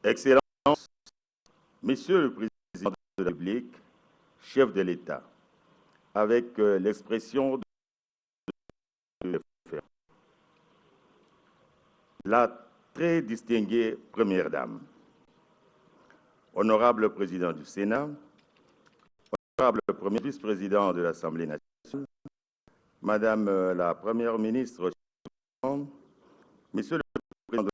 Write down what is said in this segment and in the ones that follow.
Excellence, Monsieur le Président de la République, chef de l'État, avec l'expression de la très distinguée Première Dame, honorable Président du Sénat, honorable Premier vice-président de l'Assemblée nationale, Madame la Première ministre, Monsieur le Président de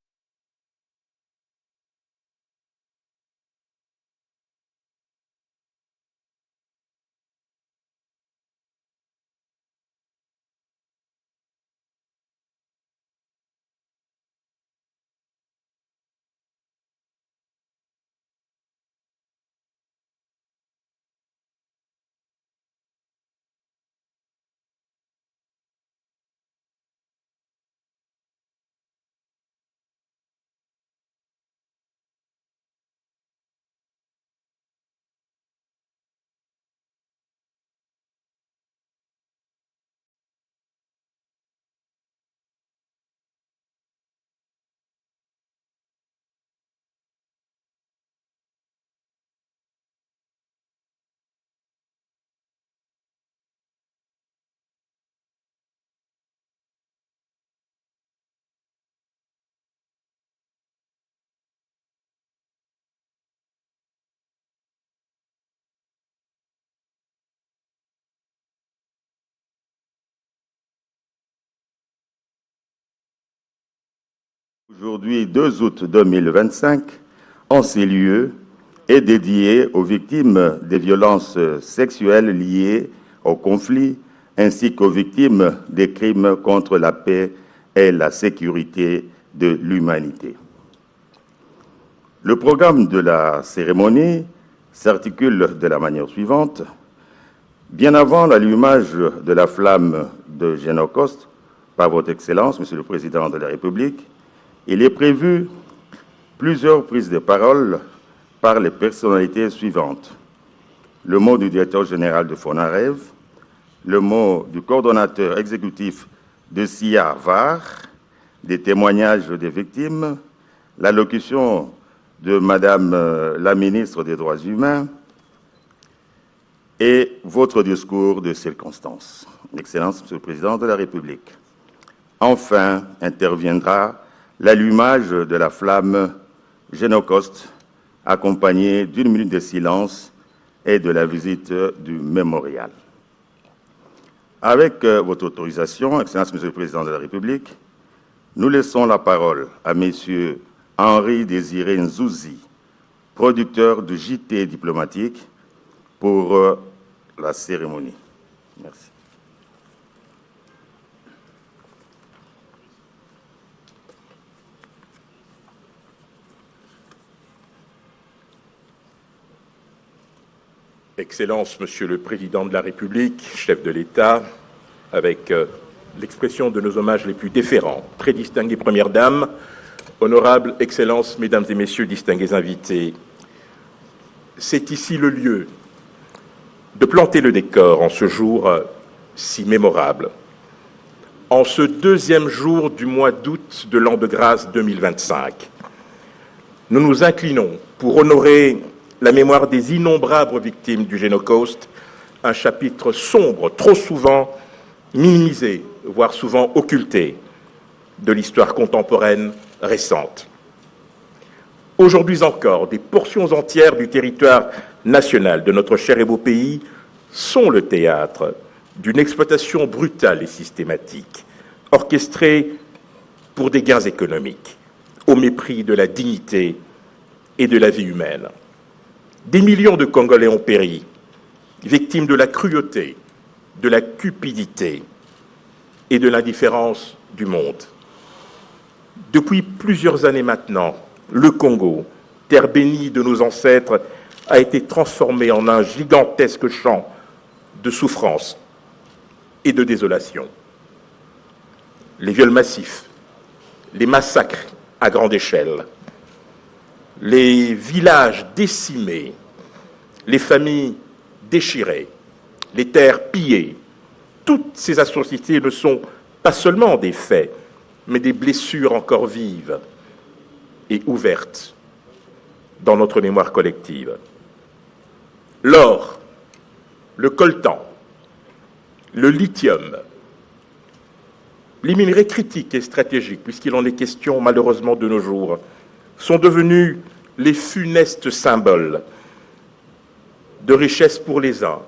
Aujourd'hui, 2 août 2025, en ces lieux, est dédié aux victimes des violences sexuelles liées au conflit, ainsi qu'aux victimes des crimes contre la paix et la sécurité de l'humanité. Le programme de la cérémonie s'articule de la manière suivante. Bien avant l'allumage de la flamme de Génocoste, par votre Excellence, Monsieur le Président de la République, il est prévu plusieurs prises de parole par les personnalités suivantes. Le mot du directeur général de FONAREV, le mot du coordonnateur exécutif de SIA-VAR, des témoignages des victimes, l'allocution de Madame la ministre des Droits humains et votre discours de circonstance. Excellence, Monsieur le Président de la République. Enfin, interviendra l'allumage de la flamme Génocoste, accompagné d'1 minute de silence et de la visite du mémorial. Avec votre autorisation, Excellence, Monsieur le Président de la République, nous laissons la parole à Messieurs Henri-Désiré Nzouzi, producteur du JT diplomatique, pour la cérémonie. Merci. Excellence, Monsieur le Président de la République, chef de l'État, avec l'expression de nos hommages les plus déférents, très distinguée Première Dame, honorables Excellences, Mesdames et Messieurs, distingués invités, c'est ici le lieu de planter le décor en ce jour si mémorable. En ce 2e jour du mois d'août de l'an de grâce 2025, nous nous inclinons pour honorer la mémoire des innombrables victimes du Génocoste, un chapitre sombre, trop souvent minimisé, voire souvent occulté, de l'histoire contemporaine récente. Aujourd'hui encore, des portions entières du territoire national de notre cher et beau pays sont le théâtre d'une exploitation brutale et systématique, orchestrée pour des gains économiques, au mépris de la dignité et de la vie humaine. Des millions de Congolais ont péri, victimes de la cruauté, de la cupidité et de l'indifférence du monde. Depuis plusieurs années maintenant, le Congo, terre bénie de nos ancêtres, a été transformé en un gigantesque champ de souffrance et de désolation. Les viols massifs, les massacres à grande échelle, les villages décimés, les familles déchirées, les terres pillées, toutes ces atrocités ne sont pas seulement des faits, mais des blessures encore vives et ouvertes dans notre mémoire collective. L'or, le coltan, le lithium, les minerais critiques et stratégiques, puisqu'il en est question malheureusement de nos jours, sont devenus les funestes symboles de richesse pour les uns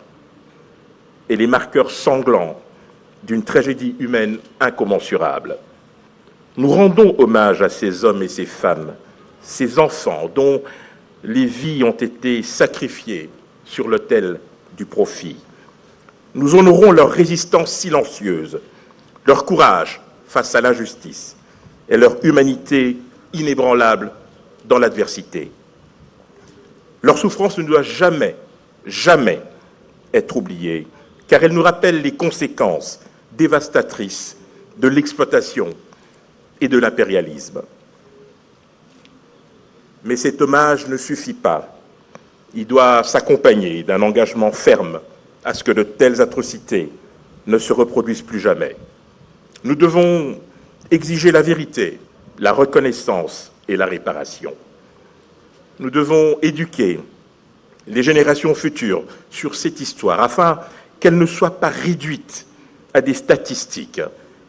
et les marqueurs sanglants d'une tragédie humaine incommensurable. Nous rendons hommage à ces hommes et ces femmes, ces enfants dont les vies ont été sacrifiées sur l'autel du profit. Nous honorons leur résistance silencieuse, leur courage face à l'injustice et leur humanité inébranlable dans l'adversité. Leur souffrance ne doit jamais, jamais être oubliée, car elle nous rappelle les conséquences dévastatrices de l'exploitation et de l'impérialisme. Mais cet hommage ne suffit pas. Il doit s'accompagner d'un engagement ferme à ce que de telles atrocités ne se reproduisent plus jamais. Nous devons exiger la vérité, la reconnaissance et la réparation. Nous devons éduquer les générations futures sur cette histoire afin qu'elle ne soit pas réduite à des statistiques,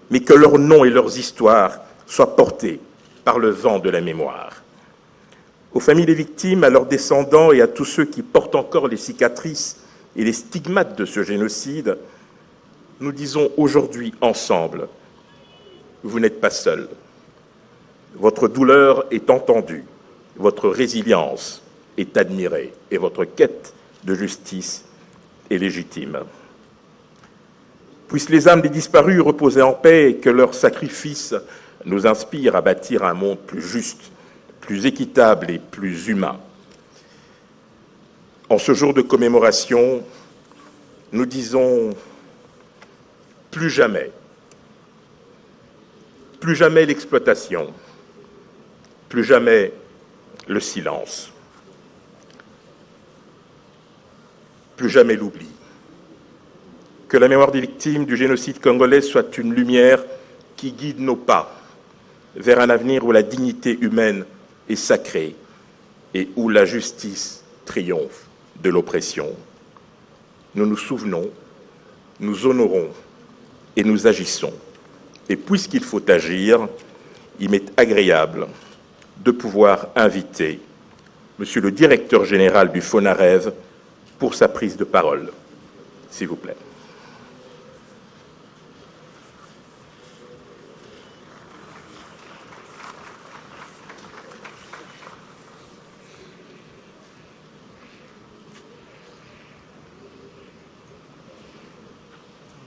mais que leurs noms et leurs histoires soient portés par le vent de la mémoire. Aux familles des victimes, à leurs descendants et à tous ceux qui portent encore les cicatrices et les stigmates de ce génocide, nous disons aujourd'hui ensemble, vous n'êtes pas seuls. Votre douleur est entendue, votre résilience est admirée et votre quête de justice est légitime. Puissent les âmes des disparus reposer en paix et que leur sacrifice nous inspire à bâtir un monde plus juste, plus équitable et plus humain. En ce jour de commémoration, nous disons plus jamais l'exploitation, plus jamais le silence, plus jamais l'oubli. Que la mémoire des victimes du génocide congolais soit une lumière qui guide nos pas vers un avenir où la dignité humaine est sacrée et où la justice triomphe de l'oppression. Nous nous souvenons, nous honorons et nous agissons. Et puisqu'il faut agir, il m'est agréable de pouvoir inviter Monsieur le directeur général du FONAREV pour sa prise de parole. S'il vous plaît.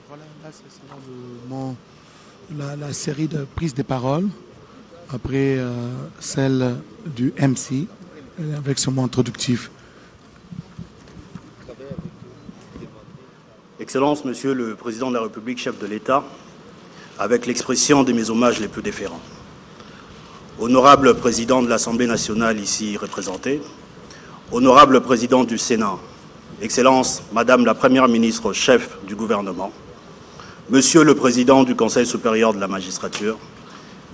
Voilà, là c'est la série de prises de parole, après celle du MC, avec son mot introductif. Excellence, Monsieur le Président de la République, chef de l'État, avec l'expression de mes hommages les plus déférents. Honorable Président de l'Assemblée nationale ici représenté, Honorable Président du Sénat, Excellence, Madame la Première ministre chef du gouvernement, Monsieur le Président du Conseil supérieur de la magistrature,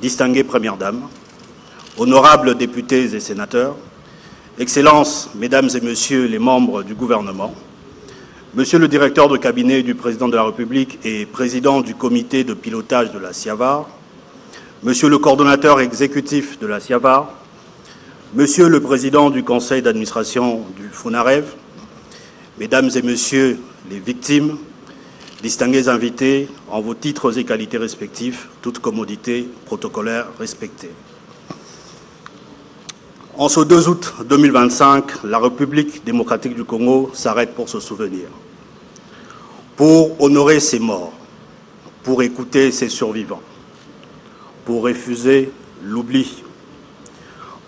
distinguées Premières Dames, honorables députés et sénateurs, Excellences, Mesdames et Messieurs les membres du gouvernement, Monsieur le directeur de cabinet du Président de la République et Président du comité de pilotage de la SIAVAR, Monsieur le coordonnateur exécutif de la SIAVAR, Monsieur le Président du Conseil d'administration du FONAREV, Mesdames et Messieurs les victimes, distingués invités en vos titres et qualités respectifs, toutes commodités protocolaires respectées. En ce 2 août 2025, la République démocratique du Congo s'arrête pour se souvenir, pour honorer ses morts, pour écouter ses survivants, pour refuser l'oubli,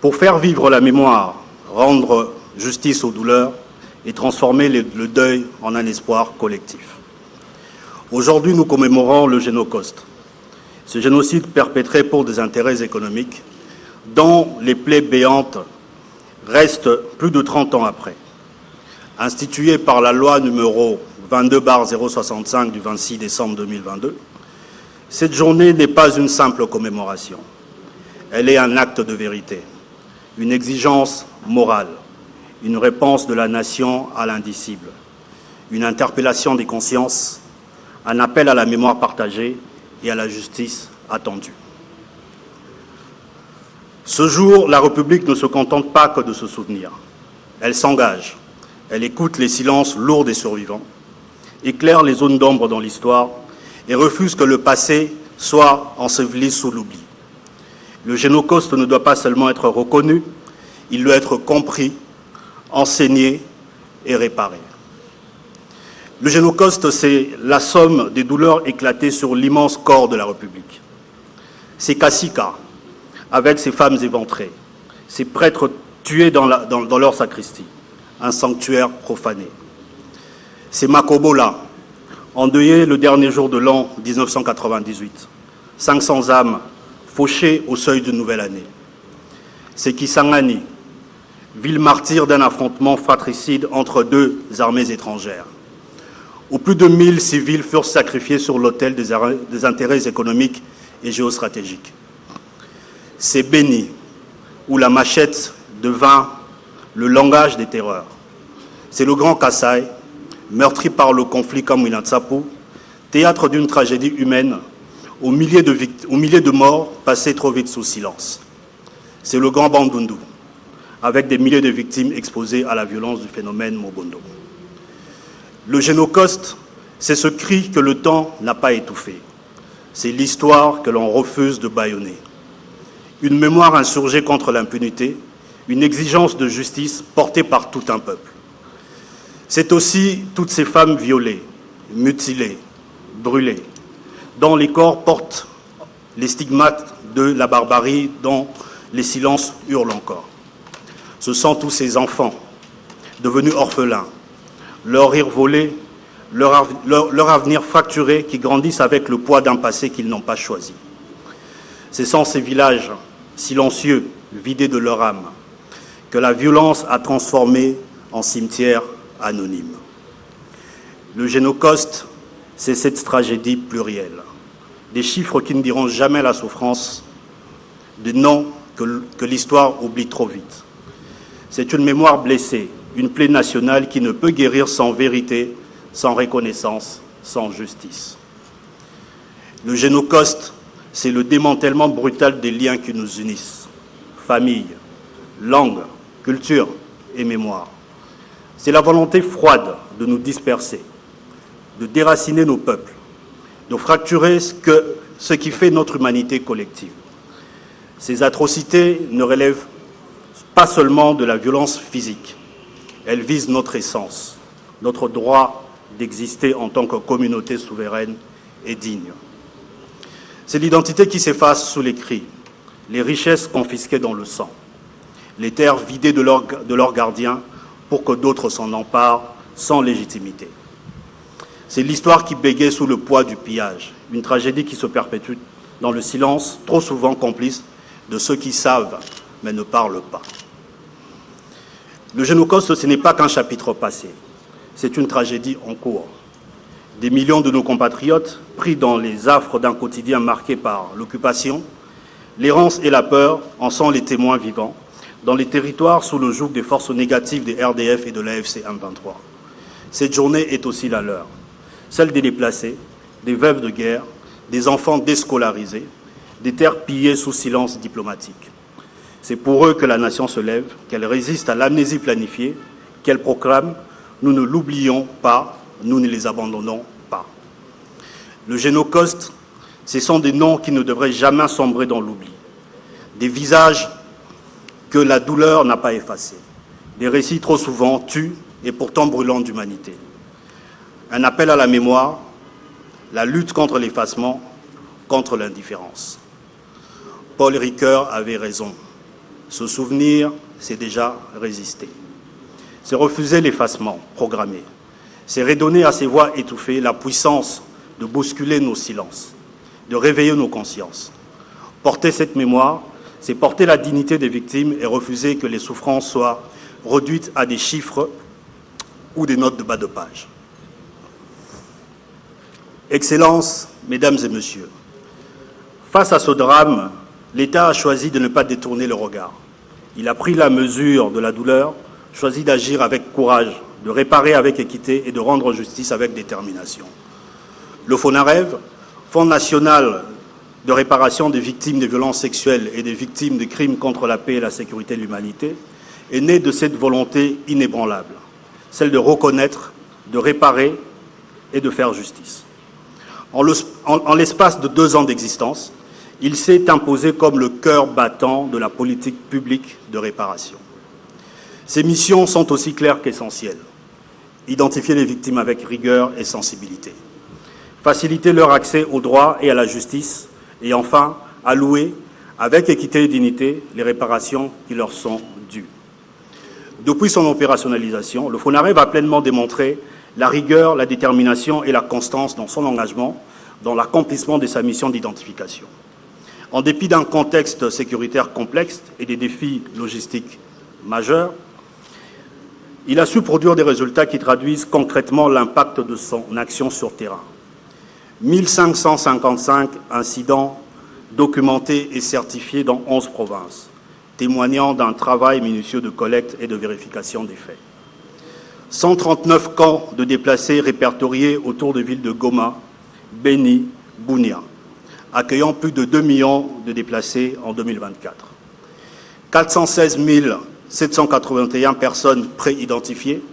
pour faire vivre la mémoire, rendre justice aux douleurs et transformer le deuil en un espoir collectif. Aujourd'hui, nous commémorons le Génocoste, ce génocide perpétré pour des intérêts économiques dont les plaies béantes restent plus de 30 ans après. Instituée par la loi numéro 22/065 du 26 décembre 2022, cette journée n'est pas une simple commémoration. Elle est un acte de vérité, une exigence morale, une réponse de la nation à l'indicible, une interpellation des consciences, un appel à la mémoire partagée et à la justice attendue. Ce jour, la République ne se contente pas que de se souvenir. Elle s'engage, elle écoute les silences lourds des survivants, éclaire les zones d'ombre dans l'histoire et refuse que le passé soit enseveli sous l'oubli. Le Génocauste ne doit pas seulement être reconnu, il doit être compris, enseigné et réparé. Le Génocauste, c'est la somme des douleurs éclatées sur l'immense corps de la République. C'est Kassika, avec ses femmes éventrées, ses prêtres tués dans leur sacristie, un sanctuaire profané. C'est Makobola, endeuillé le dernier jour de l'an 1998, 500 âmes fauchées au seuil d'une nouvelle année. C'est Kisangani, ville martyre d'un affrontement fratricide entre deux armées étrangères, où plus de 1000 civils furent sacrifiés sur l'autel des intérêts économiques et géostratégiques. C'est Beni, où la machette devint le langage des terreurs. C'est le Grand Kassai, meurtri par le conflit Kamwina Nsapu, théâtre d'une tragédie humaine, aux milliers de morts passés trop vite sous silence. C'est le Grand Bandundu, avec des milliers de victimes exposées à la violence du phénomène Mobondo. Le Génocauste, c'est ce cri que le temps n'a pas étouffé. C'est l'histoire que l'on refuse de bâillonner. Une mémoire insurgée contre l'impunité, une exigence de justice portée par tout un peuple. C'est aussi toutes ces femmes violées, mutilées, brûlées, dont les corps portent les stigmates de la barbarie dont les silences hurlent encore. Ce sont tous ces enfants devenus orphelins, leur rire volé, leur avenir fracturé qui grandissent avec le poids d'un passé qu'ils n'ont pas choisi. Ce sont ces villages silencieux, vidés de leur âme, que la violence a transformés en cimetières anonymes. Le Génocauste, c'est cette tragédie plurielle. Des chiffres qui ne diront jamais la souffrance, des noms que l'histoire oublie trop vite. C'est une mémoire blessée, une plaie nationale qui ne peut guérir sans vérité, sans reconnaissance, sans justice. Le Génocauste, c'est le démantèlement brutal des liens qui nous unissent. Famille, langue, culture et mémoire. C'est la volonté froide de nous disperser, de déraciner nos peuples, de fracturer ce qui fait notre humanité collective. Ces atrocités ne relèvent pas seulement de la violence physique. Elles visent notre essence, notre droit d'exister en tant que communauté souveraine et digne. C'est l'identité qui s'efface sous les cris, les richesses confisquées dans le sang, les terres vidées de leurs gardiens pour que d'autres s'en emparent sans légitimité. C'est l'histoire qui bégait sous le poids du pillage, une tragédie qui se perpétue dans le silence, trop souvent complice de ceux qui savent mais ne parlent pas. Le Génocauste, ce n'est pas qu'un chapitre passé, c'est une tragédie en cours. Des millions de nos compatriotes, pris dans les affres d'un quotidien marqué par l'occupation, l'errance et la peur, en sont les témoins vivants, dans les territoires sous le joug des forces négatives des RDF et de l'AFC M23. Cette journée est aussi la leur, celle des déplacés, des veuves de guerre, des enfants déscolarisés, des terres pillées sous silence diplomatique. C'est pour eux que la nation se lève, qu'elle résiste à l'amnésie planifiée, qu'elle proclame « Nous ne l'oublions pas, nous ne les abandonnons pas ». Le Génocauste, ce sont des noms qui ne devraient jamais sombrer dans l'oubli, des visages que la douleur n'a pas effacés, des récits trop souvent tus et pourtant brûlants d'humanité. Un appel à la mémoire, la lutte contre l'effacement, contre l'indifférence. Paul Ricoeur avait raison. Se souvenir, c'est déjà résister. C'est refuser l'effacement programmé. C'est redonner à ces voix étouffées la puissance de bousculer nos silences, de réveiller nos consciences. Porter cette mémoire, c'est porter la dignité des victimes et refuser que les souffrances soient réduites à des chiffres ou des notes de bas de page. Excellences, Mesdames et Messieurs, face à ce drame, l'État a choisi de ne pas détourner le regard. Il a pris la mesure de la douleur, choisi d'agir avec courage, de réparer avec équité et de rendre justice avec détermination. Le FONAREV, Fonds national de réparation des victimes des violences sexuelles et des victimes de crimes contre la paix et la sécurité de l'humanité, est né de cette volonté inébranlable, celle de reconnaître, de réparer et de faire justice. En l'espace de 2 ans d'existence, il s'est imposé comme le cœur battant de la politique publique de réparation. Ses missions sont aussi claires qu'essentielles. Identifier les victimes avec rigueur et sensibilité. Faciliter leur accès au droit et à la justice. Et enfin, allouer, avec équité et dignité, les réparations qui leur sont dues. Depuis son opérationnalisation, le FONAREV a pleinement démontré la rigueur, la détermination et la constance dans son engagement, dans l'accomplissement de sa mission d'identification. En dépit d'un contexte sécuritaire complexe et des défis logistiques majeurs, il a su produire des résultats qui traduisent concrètement l'impact de son action sur terrain. 1555 incidents documentés et certifiés dans 11 provinces, témoignant d'un travail minutieux de collecte et de vérification des faits. 139 camps de déplacés répertoriés autour des villes de Goma, Beni, Bunia, accueillant plus de 2 millions de déplacés en 2024. 416 781 personnes préidentifiées,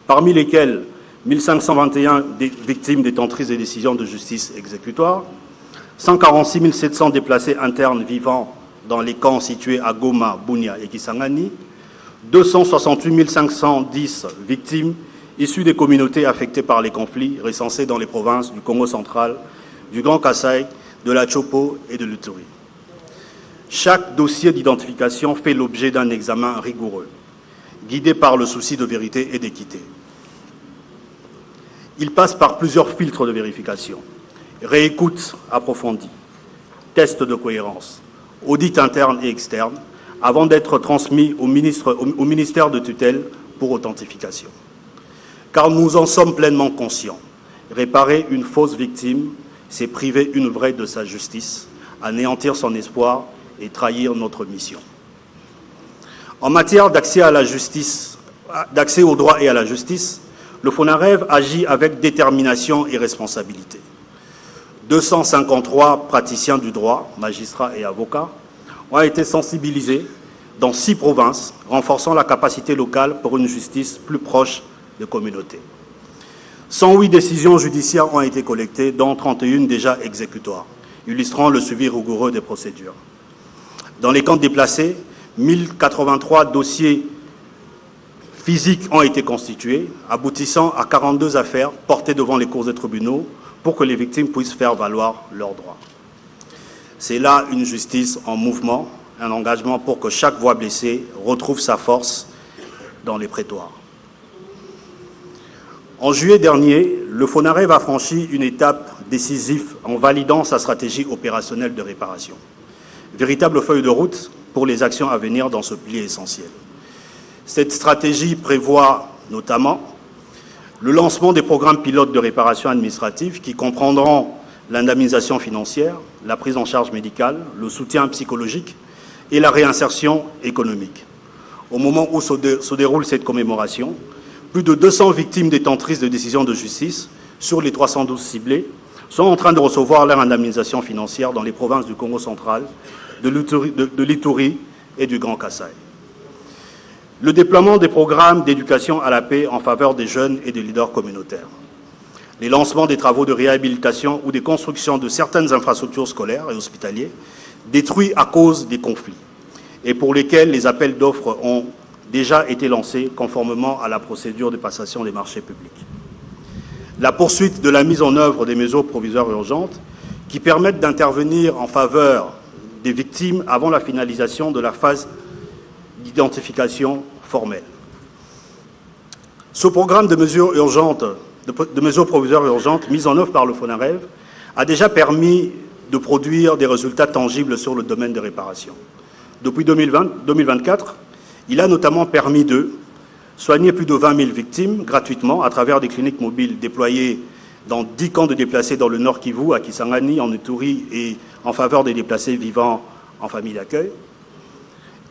parmi lesquelles 1521 victimes détentrices des décisions de justice exécutoire, 146 700 déplacés internes vivant dans les camps situés à Goma, Bunia et Kisangani, 268 510 victimes issues des communautés affectées par les conflits recensées dans les provinces du Congo central, du Grand Kasaï, de la Chopo et de l'Uturi. Chaque dossier d'identification fait l'objet d'un examen rigoureux, guidé par le souci de vérité et d'équité. Il passe par plusieurs filtres de vérification, réécoute approfondie, test de cohérence, audit interne et externe, avant d'être transmis au ministère de tutelle pour authentification. Car nous en sommes pleinement conscients. Réparer une fausse victime, c'est priver une vraie de sa justice, anéantir son espoir et trahir notre mission. En matière d'accès à la justice, d'accès au droit et à la justice, le FONAREV agit avec détermination et responsabilité. 253 praticiens du droit, magistrats et avocats, ont été sensibilisés dans 6 provinces, renforçant la capacité locale pour une justice plus proche des communautés. 108 décisions judiciaires ont été collectées, dont 31 déjà exécutoires, illustrant le suivi rigoureux des procédures. Dans les camps déplacés, 1083 dossiers physiques ont été constitués, aboutissant à 42 affaires portées devant les cours des tribunaux pour que les victimes puissent faire valoir leurs droits. C'est là une justice en mouvement, un engagement pour que chaque voix blessée retrouve sa force dans les prétoires. En juillet dernier, le FONAREV a franchi une étape décisive en validant sa stratégie opérationnelle de réparation. Véritable feuille de route pour les actions à venir dans ce pilier essentiel. Cette stratégie prévoit notamment le lancement des programmes pilotes de réparation administrative qui comprendront l'indemnisation financière, la prise en charge médicale, le soutien psychologique et la réinsertion économique. Au moment où se déroule cette commémoration, plus de 200 victimes détentrices de décisions de justice sur les 312 ciblées sont en train de recevoir leur indemnisation financière dans les provinces du Congo central, de l'Ituri et du Grand Kasaï. Le déploiement des programmes d'éducation à la paix en faveur des jeunes et des leaders communautaires. Les lancements des travaux de réhabilitation ou des constructions de certaines infrastructures scolaires et hospitalières détruites à cause des conflits et pour lesquels les appels d'offres ont déjà été lancés conformément à la procédure de passation des marchés publics. La poursuite de la mise en œuvre des mesures provisoires urgentes qui permettent d'intervenir en faveur des victimes avant la finalisation de la phase d'identification formelle. Ce programme de mesures provisoires urgentes mis en œuvre par le FONAREV a déjà permis de produire des résultats tangibles sur le domaine des réparations. Depuis 2024, il a notamment permis de soigner plus de 20 000 victimes gratuitement à travers des cliniques mobiles déployées dans 10 camps de déplacés dans le Nord Kivu, à Kisangani, en Ituri et en faveur des déplacés vivant en famille d'accueil.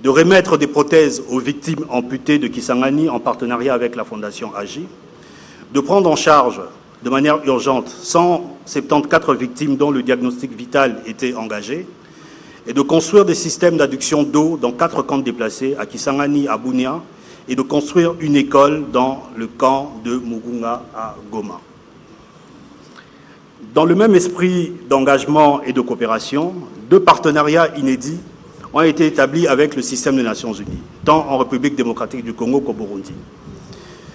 de remettre des prothèses aux victimes amputées de Kisangani en partenariat avec la Fondation AGI, de prendre en charge de manière urgente 174 victimes dont le diagnostic vital était engagé, et de construire des systèmes d'adduction d'eau dans 4 camps déplacés, à Kisangani, à Bunia, et de construire une école dans le camp de Mugunga à Goma. Dans le même esprit d'engagement et de coopération, 2 partenariats inédits ont été établis avec le système des Nations Unies, tant en République démocratique du Congo qu'au Burundi.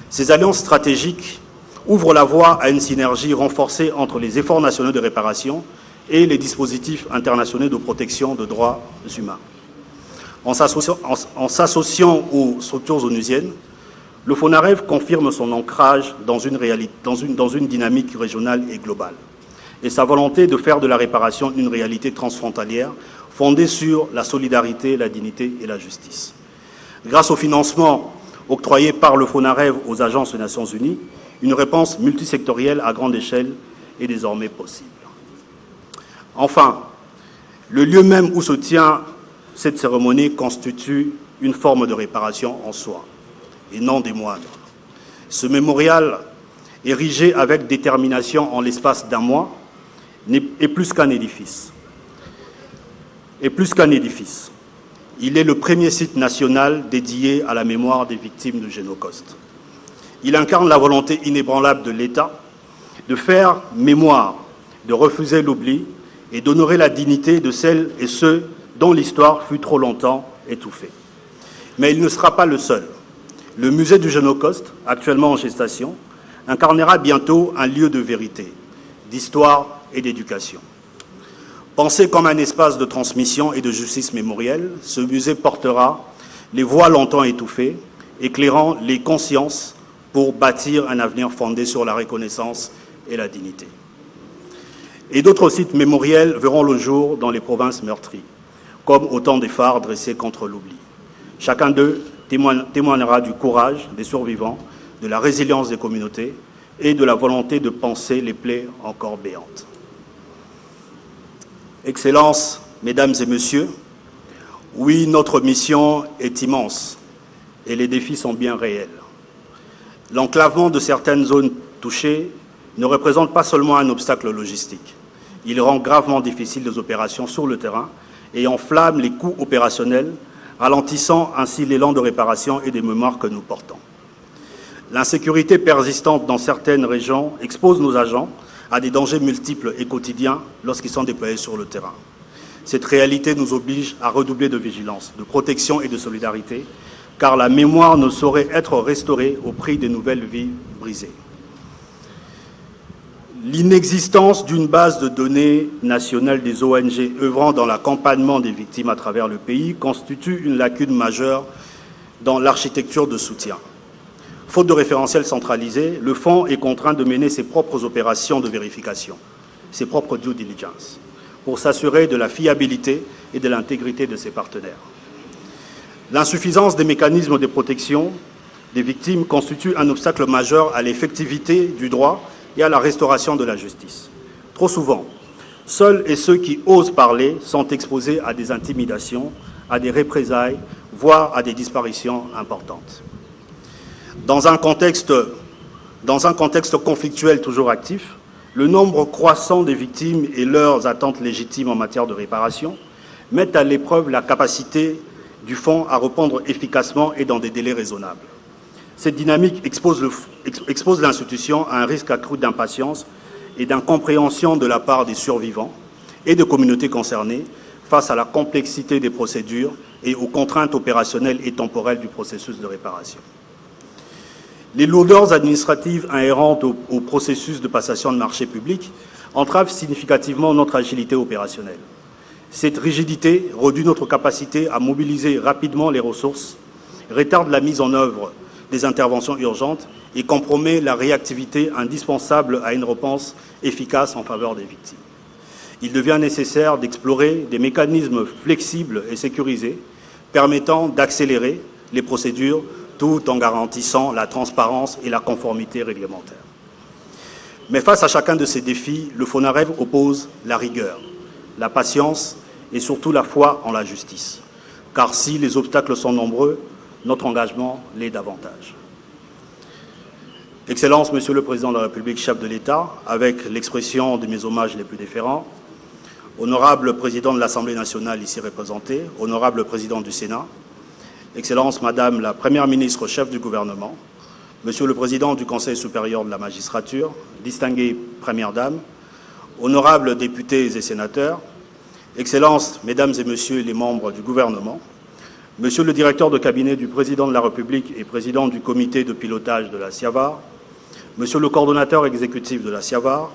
Ces alliances stratégiques ouvrent la voie à une synergie renforcée entre les efforts nationaux de réparation et les dispositifs internationaux de protection des droits humains. En s'associant aux structures onusiennes, le FONAREV confirme son ancrage dans une dynamique régionale et globale, et sa volonté de faire de la réparation une réalité transfrontalière fondée sur la solidarité, la dignité et la justice. Grâce au financement octroyé par le FONAREV aux agences des Nations Unies, une réponse multisectorielle à grande échelle est désormais possible. Enfin, le lieu même où se tient cette cérémonie constitue une forme de réparation en soi, et non des moindres. Ce mémorial, érigé avec détermination en l'espace d'1 mois, est plus qu'un édifice. Il est le premier site national dédié à la mémoire des victimes du Génocoste. Il incarne la volonté inébranlable de l'État de faire mémoire, de refuser l'oubli et d'honorer la dignité de celles et ceux dont l'histoire fut trop longtemps étouffée. Mais il ne sera pas le seul. Le musée du Génocoste, actuellement en gestation, incarnera bientôt un lieu de vérité, d'histoire et d'éducation. Pensé comme un espace de transmission et de justice mémorielle, ce musée portera les voix longtemps étouffées, éclairant les consciences pour bâtir un avenir fondé sur la reconnaissance et la dignité. Et d'autres sites mémoriels verront le jour dans les provinces meurtries, comme autant de phares dressés contre l'oubli. Chacun d'eux témoignera du courage des survivants, de la résilience des communautés et de la volonté de panser les plaies encore béantes. Excellences, Mesdames et Messieurs, oui, notre mission est immense et les défis sont bien réels. L'enclavement de certaines zones touchées ne représente pas seulement un obstacle logistique. Il rend gravement difficile les opérations sur le terrain et enflamme les coûts opérationnels, ralentissant ainsi l'élan de réparation et de mémoire que nous portons. L'insécurité persistante dans certaines régions expose nos agents à des dangers multiples et quotidiens lorsqu'ils sont déployés sur le terrain. Cette réalité nous oblige à redoubler de vigilance, de protection et de solidarité, car la mémoire ne saurait être restaurée au prix des nouvelles vies brisées. L'inexistence d'une base de données nationale des ONG œuvrant dans l'accompagnement des victimes à travers le pays constitue une lacune majeure dans l'architecture de soutien. Faute de référentiel centralisé, le Fonds est contraint de mener ses propres opérations de vérification, ses propres due diligence, pour s'assurer de la fiabilité et de l'intégrité de ses partenaires. L'insuffisance des mécanismes de protection des victimes constitue un obstacle majeur à l'effectivité du droit et à la restauration de la justice. Trop souvent, seuls et ceux qui osent parler sont exposés à des intimidations, à des représailles, voire à des disparitions importantes. Dans un contexte conflictuel toujours actif, le nombre croissant des victimes et leurs attentes légitimes en matière de réparation mettent à l'épreuve la capacité du Fonds à répondre efficacement et dans des délais raisonnables. Cette dynamique expose l'institution à un risque accru d'impatience et d'incompréhension de la part des survivants et des communautés concernées face à la complexité des procédures et aux contraintes opérationnelles et temporelles du processus de réparation. Les lourdeurs administratives inhérentes au processus de passation de marché public entravent significativement notre agilité opérationnelle. Cette rigidité réduit notre capacité à mobiliser rapidement les ressources, retarde la mise en œuvre des interventions urgentes et compromet la réactivité indispensable à une réponse efficace en faveur des victimes. Il devient nécessaire d'explorer des mécanismes flexibles et sécurisés permettant d'accélérer les procédures tout en garantissant la transparence et la conformité réglementaire. Mais face à chacun de ces défis, le FONAREV oppose la rigueur, la patience et surtout la foi en la justice. car si les obstacles sont nombreux, notre engagement l'est davantage. Excellence, Monsieur le Président de la République, chef de l'État, avec l'expression de mes hommages les plus déférents, honorable Président de l'Assemblée nationale ici représenté, honorable Président du Sénat, Excellence, Madame la Première ministre chef du gouvernement, Monsieur le Président du Conseil supérieur de la magistrature, distinguées Premières Dames, honorables députés et sénateurs, Excellences, Mesdames et Messieurs les membres du gouvernement, Monsieur le directeur de cabinet du Président de la République et Président du comité de pilotage de la SIAVAR, Monsieur le coordonnateur exécutif de la SIAVAR,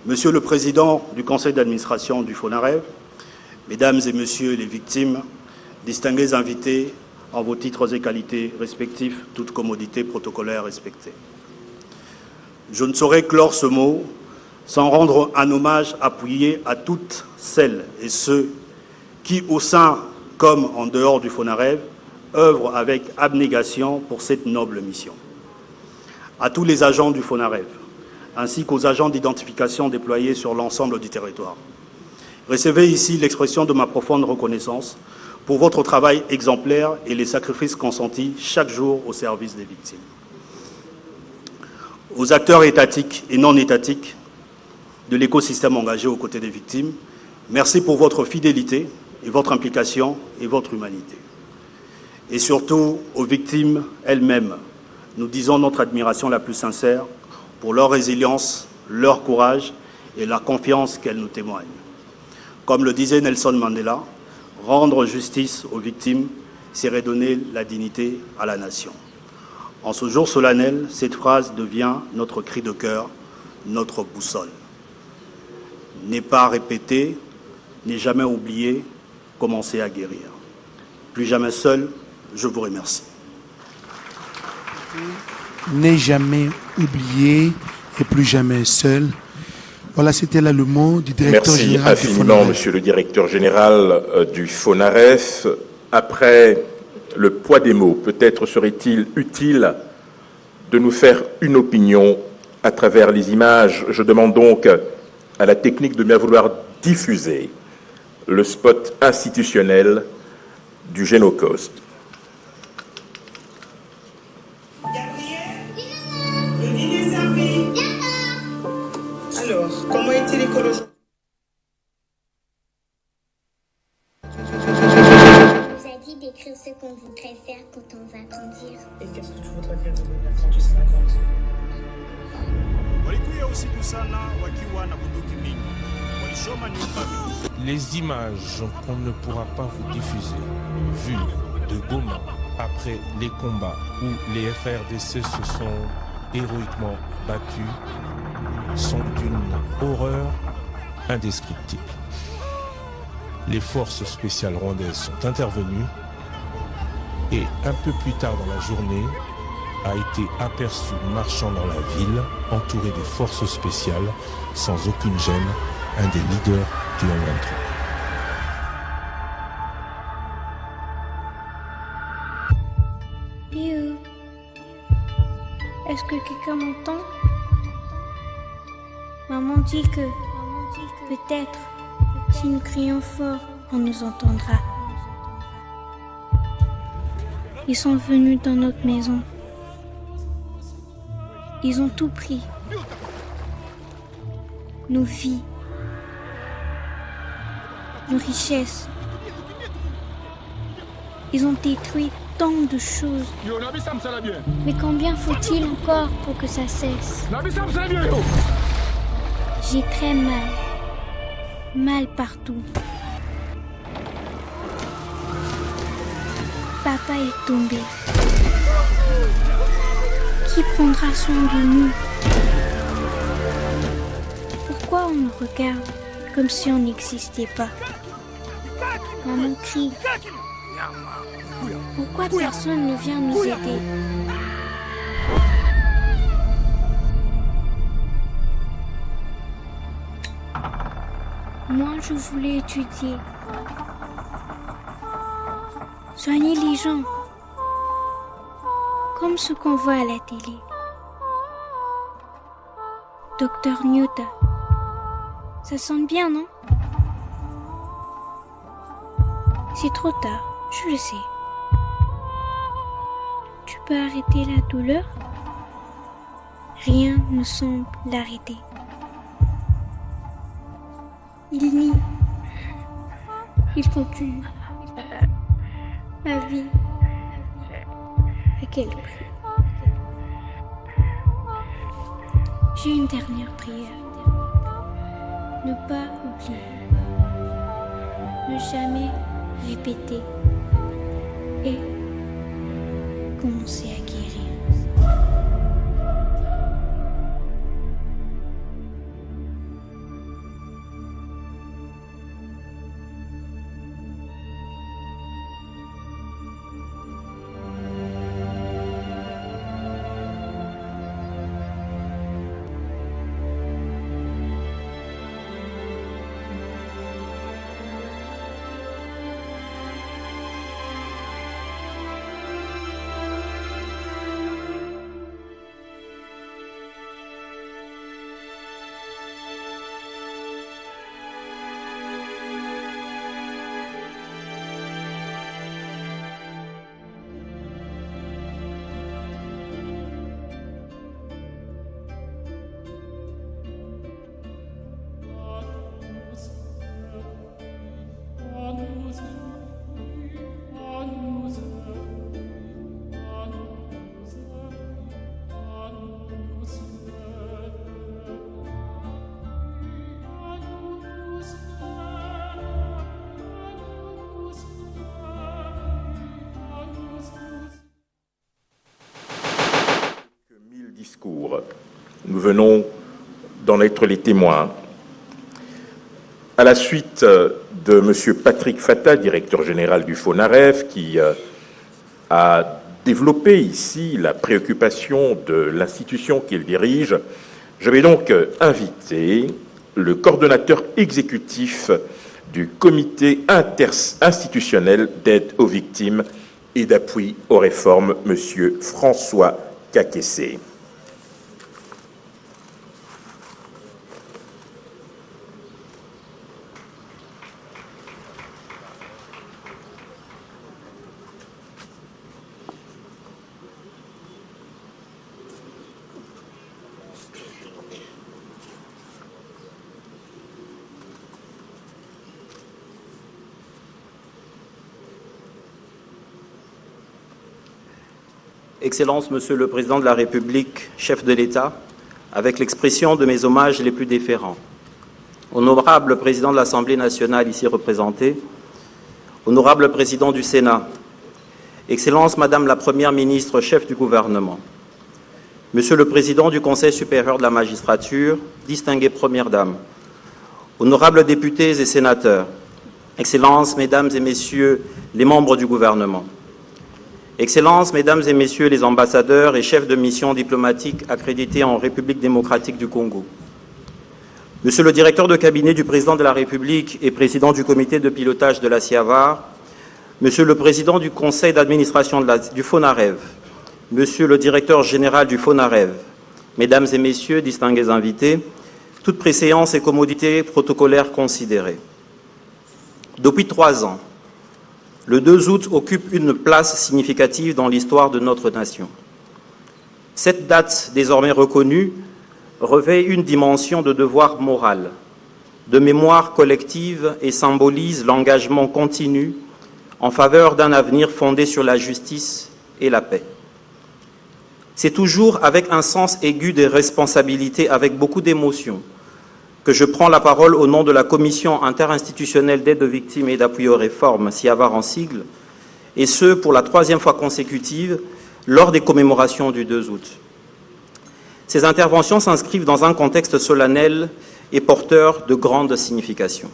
Monsieur le Président du Conseil d'administration du FONAREV, Mesdames et Messieurs les victimes, distingués invités en vos titres et qualités respectifs, toutes commodités protocolaires respectées. Je ne saurais clore ce mot sans rendre un hommage appuyé à toutes celles et ceux qui, au sein comme en dehors du FONAREV, œuvrent avec abnégation pour cette noble mission. À tous les agents du FONAREV, ainsi qu'aux agents d'identification déployés sur l'ensemble du territoire. Recevez ici l'expression de ma profonde reconnaissance pour votre travail exemplaire et les sacrifices consentis chaque jour au service des victimes. Aux acteurs étatiques et non étatiques de l'écosystème engagé aux côtés des victimes, merci pour votre fidélité et votre implication et votre humanité. Et surtout aux victimes elles-mêmes, nous disons notre admiration la plus sincère pour leur résilience, leur courage et la confiance qu'elles nous témoignent. Comme le disait Nelson Mandela, rendre justice aux victimes, c'est redonner la dignité à la nation. En ce jour solennel, cette phrase devient notre cri de cœur, notre boussole. N'est pas répéter, n'est jamais oublier, commencer à guérir. Plus jamais seul, je vous remercie. N'est jamais oublié et plus jamais seul. Voilà, c'était là le mot du directeur général du FONAREF. Merci infiniment, Monsieur le directeur général du FONAREF. Après le poids des mots, peut-être serait-il utile de nous faire une opinion à travers les images. Je demande donc à la technique de bien vouloir diffuser le spot institutionnel du Génocost. Alors, comment est-il écologique? On nous a dit d'écrire ce qu'on voudrait faire quand on va grandir. Et qu'est-ce que tu voudrais bien devenir quand tu seras grande? Les images qu'on ne pourra pas vous diffuser, vues de Goma après les combats où les FARDC se sont héroïquement battus, sont d'une horreur indescriptible. Les forces spéciales rwandaises sont intervenues et un peu plus tard dans la journée a été aperçu marchant dans la ville, entouré des forces spéciales, sans aucune gêne, un des leaders du M23. You. Est-ce que quelqu'un m'entend? Maman dit que peut-être, si nous crions fort, on nous entendra. Ils sont venus dans notre maison. Ils ont tout pris. Nos vies, nos richesses. Ils ont détruit tant de choses. Mais combien faut-il encore pour que ça cesse? J'ai très mal. Mal partout. Papa est tombé. Qui prendra soin de nous? Pourquoi on nous regarde comme si on n'existait pas? Maman crie. Pourquoi personne ne vient nous aider? Moi, je voulais étudier. Soigner les gens. Comme ce qu'on voit à la télé. Docteur Nyota. Ça sonne bien, non? C'est trop tard. Je le sais. Tu peux arrêter la douleur? Rien ne semble l'arrêter. Il nie. Il continue. Ma vie. À quel prix? J'ai une dernière prière. Ne pas oublier. Ne jamais répéter. Et commencer à guérir. Nous venons d'en être les témoins. À la suite de M. Patrick Fata, directeur général du FONAREV, qui a développé ici la préoccupation de l'institution qu'il dirige, je vais donc inviter le coordonnateur exécutif du comité interinstitutionnel d'aide aux victimes et d'appui aux réformes, M. François Kakessé. Excellences, Monsieur le Président de la République, chef de l'État, avec l'expression de mes hommages les plus déférents. Honorable Président de l'Assemblée nationale ici représenté, Honorable Président du Sénat, Excellence Madame la Première ministre, chef du gouvernement, Monsieur le Président du Conseil supérieur de la magistrature, distinguées Premières Dames, Honorables députés et sénateurs, Excellences, Mesdames et Messieurs les membres du gouvernement, Excellences, Mesdames et Messieurs les ambassadeurs et chefs de mission diplomatique accrédités en République démocratique du Congo, Monsieur le directeur de cabinet du Président de la République et président du comité de pilotage de la CIAVAR, Monsieur le président du conseil d'administration du FONAREV, Monsieur le directeur général du FONAREV, Mesdames et Messieurs, distingués invités, toutes préséances et commodités protocolaires considérées. Depuis 3 ans, le 2 août occupe une place significative dans l'histoire de notre nation. Cette date désormais reconnue revêt une dimension de devoir moral, de mémoire collective et symbolise l'engagement continu en faveur d'un avenir fondé sur la justice et la paix. C'est toujours avec un sens aigu des responsabilités, avec beaucoup d'émotion, que je prends la parole au nom de la Commission interinstitutionnelle d'aide aux victimes et d'appui aux réformes, CIAVAR en sigle, et ce, pour la 3e fois consécutive, lors des commémorations du 2 août. Ces interventions s'inscrivent dans un contexte solennel et porteur de grande signification.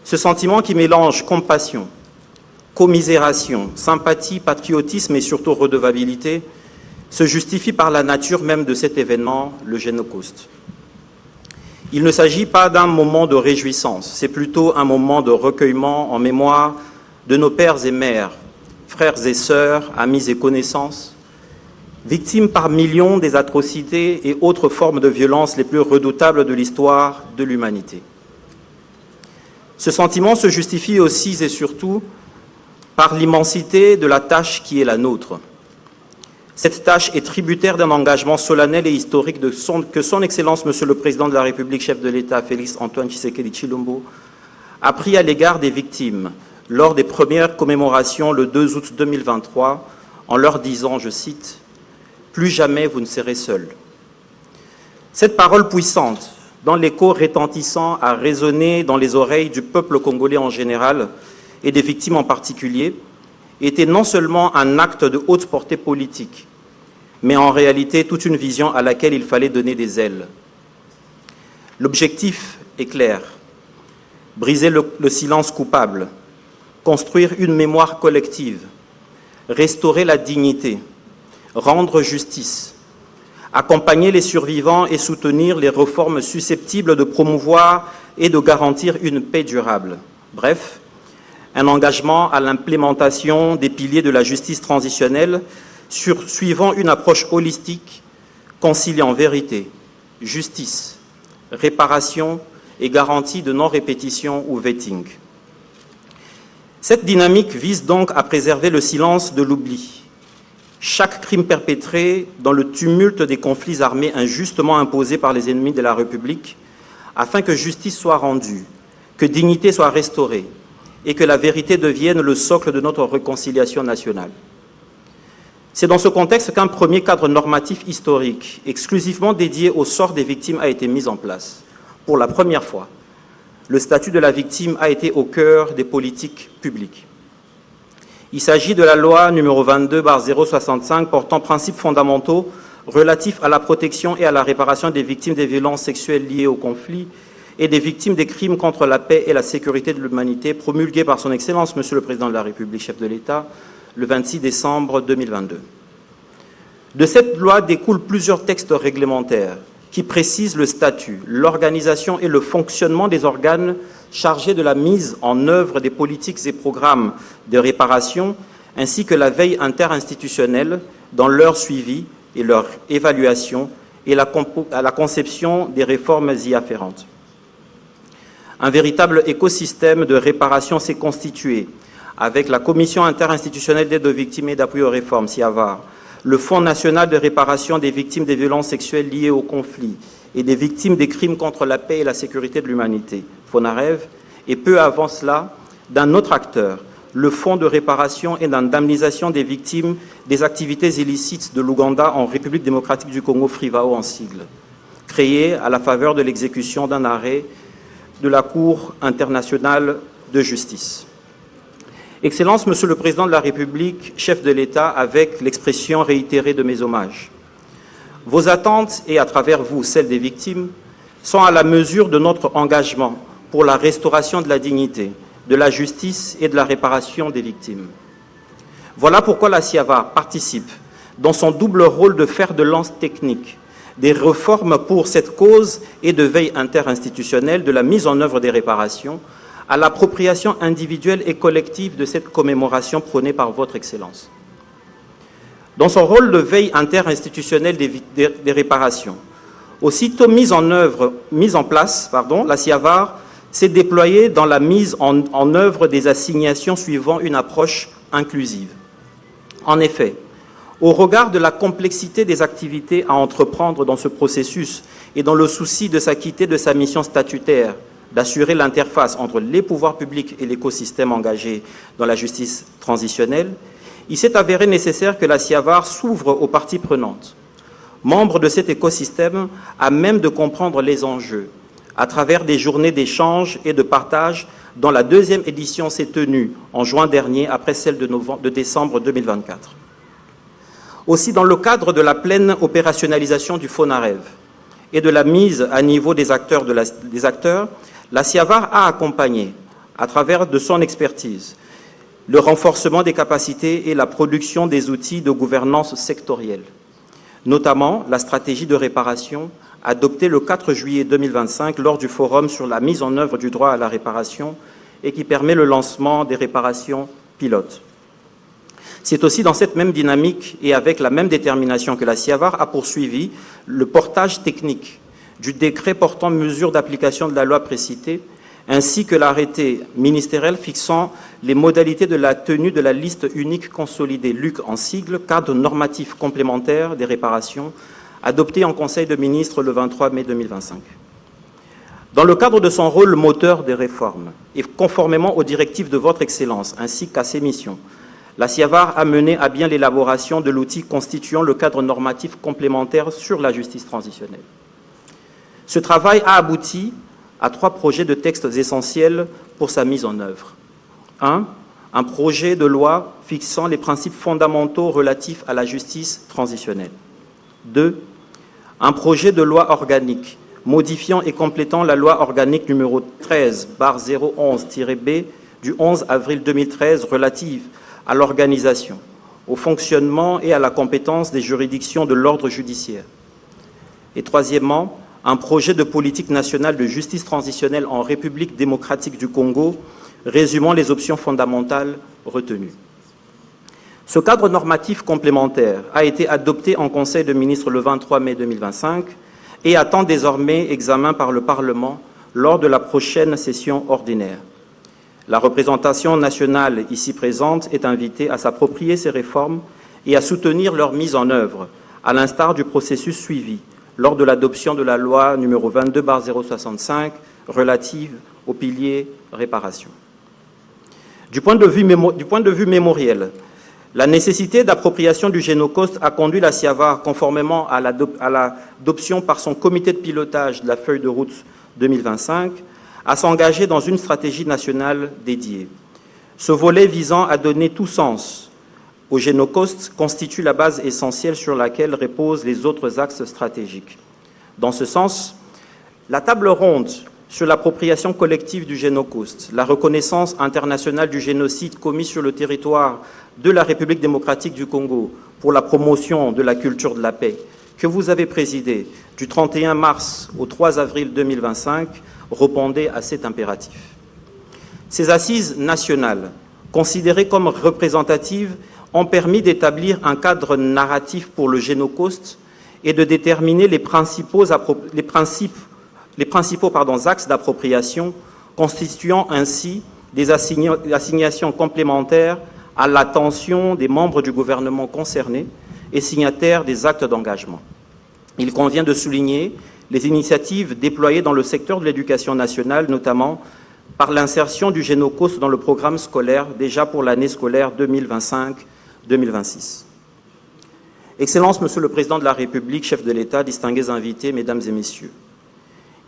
Ce sentiment qui mélange compassion, commisération, sympathie, patriotisme et surtout redevabilité se justifie par la nature même de cet événement, le Génocauste. Il ne s'agit pas d'un moment de réjouissance, c'est plutôt un moment de recueillement en mémoire de nos pères et mères, frères et sœurs, amis et connaissances, victimes par millions des atrocités et autres formes de violence les plus redoutables de l'histoire de l'humanité. Ce sentiment se justifie aussi et surtout par l'immensité de la tâche qui est la nôtre. Cette tâche est tributaire d'un engagement solennel et historique que son Excellence, Monsieur le Président de la République, chef de l'État, Félix Antoine Tshisekedi Tshilombo, a pris à l'égard des victimes lors des premières commémorations le 2 août 2023, en leur disant, je cite, « Plus jamais vous ne serez seuls ». Cette parole puissante, dont l'écho retentissant a résonné dans les oreilles du peuple congolais en général et des victimes en particulier, était non seulement un acte de haute portée politique, mais en réalité toute une vision à laquelle il fallait donner des ailes. L'objectif est clair, briser le silence coupable, construire une mémoire collective, restaurer la dignité, rendre justice, accompagner les survivants et soutenir les réformes susceptibles de promouvoir et de garantir une paix durable. Bref, un engagement à l'implémentation des piliers de la justice transitionnelle suivant une approche holistique, conciliant vérité, justice, réparation et garantie de non-répétition ou vetting. Cette dynamique vise donc à préserver le silence de l'oubli. Chaque crime perpétré dans le tumulte des conflits armés injustement imposés par les ennemis de la République, afin que justice soit rendue, que dignité soit restaurée, et que la vérité devienne le socle de notre réconciliation nationale. C'est dans ce contexte qu'un premier cadre normatif historique, exclusivement dédié au sort des victimes, a été mis en place. Pour la première fois, le statut de la victime a été au cœur des politiques publiques. Il s'agit de la loi numéro 22/065 portant principes fondamentaux relatifs à la protection et à la réparation des victimes des violences sexuelles liées au conflit et des victimes des crimes contre la paix et la sécurité de l'humanité, promulguée par son Excellence, Monsieur le Président de la République, chef de l'État, le 26 décembre 2022. De cette loi découlent plusieurs textes réglementaires qui précisent le statut, l'organisation et le fonctionnement des organes chargés de la mise en œuvre des politiques et programmes de réparation, ainsi que la veille interinstitutionnelle dans leur suivi et leur évaluation et à la conception des réformes y afférentes. Un véritable écosystème de réparation s'est constitué avec la Commission interinstitutionnelle d'aide aux victimes et d'appui aux réformes, CIAVAR, le Fonds national de réparation des victimes des violences sexuelles liées au conflit et des victimes des crimes contre la paix et la sécurité de l'humanité, FONAREV, et peu avant cela, d'un autre acteur, le Fonds de réparation et d'indemnisation des victimes des activités illicites de l'Ouganda en République démocratique du Congo, FRIVAO en sigle, créé à la faveur de l'exécution d'un arrêt de la Cour internationale de justice. Excellence, Monsieur le Président de la République, chef de l'État, avec l'expression réitérée de mes hommages. Vos attentes, et à travers vous, celles des victimes, sont à la mesure de notre engagement pour la restauration de la dignité, de la justice et de la réparation des victimes. Voilà pourquoi la CIAVAR participe, dans son double rôle de fer de lance technique, des réformes pour cette cause et de veille interinstitutionnelle de la mise en œuvre des réparations, à l'appropriation individuelle et collective de cette commémoration prônée par votre Excellence. Dans son rôle de veille interinstitutionnelle des réparations, aussitôt mise en place, la CIAVAR s'est déployée dans la mise en œuvre des assignations suivant une approche inclusive. En effet, au regard de la complexité des activités à entreprendre dans ce processus et dans le souci de s'acquitter de sa mission statutaire, d'assurer l'interface entre les pouvoirs publics et l'écosystème engagé dans la justice transitionnelle, il s'est avéré nécessaire que la CIAVAR s'ouvre aux parties prenantes, membres de cet écosystème à même de comprendre les enjeux, à travers des journées d'échange et de partage dont la deuxième édition s'est tenue en juin dernier après celle de décembre 2024. Aussi, dans le cadre de la pleine opérationnalisation du FONAREV et de la mise à niveau des acteurs, la CIAVAR a accompagné, à travers de son expertise, le renforcement des capacités et la production des outils de gouvernance sectorielle, notamment la stratégie de réparation adoptée le 4 juillet 2025 lors du forum sur la mise en œuvre du droit à la réparation et qui permet le lancement des réparations pilotes. C'est aussi dans cette même dynamique et avec la même détermination que la CIAVAR a poursuivi le portage technique du décret portant mesures d'application de la loi précitée, ainsi que l'arrêté ministériel fixant les modalités de la tenue de la liste unique consolidée, LUC en sigle, cadre normatif complémentaire des réparations, adopté en Conseil de ministres le 23 mai 2025. Dans le cadre de son rôle moteur des réformes, et conformément aux directives de votre Excellence, ainsi qu'à ses missions, la SIAVAR a mené à bien l'élaboration de l'outil constituant le cadre normatif complémentaire sur la justice transitionnelle. Ce travail a abouti à 3 projets de textes essentiels pour sa mise en œuvre. 1. Un projet de loi fixant les principes fondamentaux relatifs à la justice transitionnelle. 2. Un projet de loi organique modifiant et complétant la loi organique numéro 13/011-B du 11 avril 2013 relative à l'organisation, au fonctionnement et à la compétence des juridictions de l'ordre judiciaire. Et troisièmement, un projet de politique nationale de justice transitionnelle en République démocratique du Congo, résumant les options fondamentales retenues. Ce cadre normatif complémentaire a été adopté en Conseil de ministres le 23 mai 2025 et attend désormais examen par le Parlement lors de la prochaine session ordinaire. La représentation nationale ici présente est invitée à s'approprier ces réformes et à soutenir leur mise en œuvre, à l'instar du processus suivi lors de l'adoption de la loi numéro 22/065 relative au pilier réparation. Du point de vue mémoriel, la nécessité d'appropriation du Génocost a conduit la SIAVAR, conformément à l'adoption par son comité de pilotage de la feuille de route 2025, à s'engager dans une stratégie nationale dédiée. Ce volet visant à donner tout sens au Génocost constitue la base essentielle sur laquelle reposent les autres axes stratégiques. Dans ce sens, la table ronde sur l'appropriation collective du Génocost, la reconnaissance internationale du génocide commis sur le territoire de la République démocratique du Congo pour la promotion de la culture de la paix, que vous avez présidée du 31 mars au 3 avril 2025, répondait à cet impératif. Ces assises nationales, considérées comme représentatives, ont permis d'établir un cadre narratif pour le Génocost et de déterminer les principaux axes d'appropriation, constituant ainsi des assignations complémentaires à l'attention des membres du gouvernement concernés et signataires des actes d'engagement. Il convient de souligner les initiatives déployées dans le secteur de l'éducation nationale, notamment par l'insertion du Génocost dans le programme scolaire déjà pour l'année scolaire 2025-2026. Excellences, Monsieur le Président de la République, chef de l'État, distingués invités, Mesdames et Messieurs,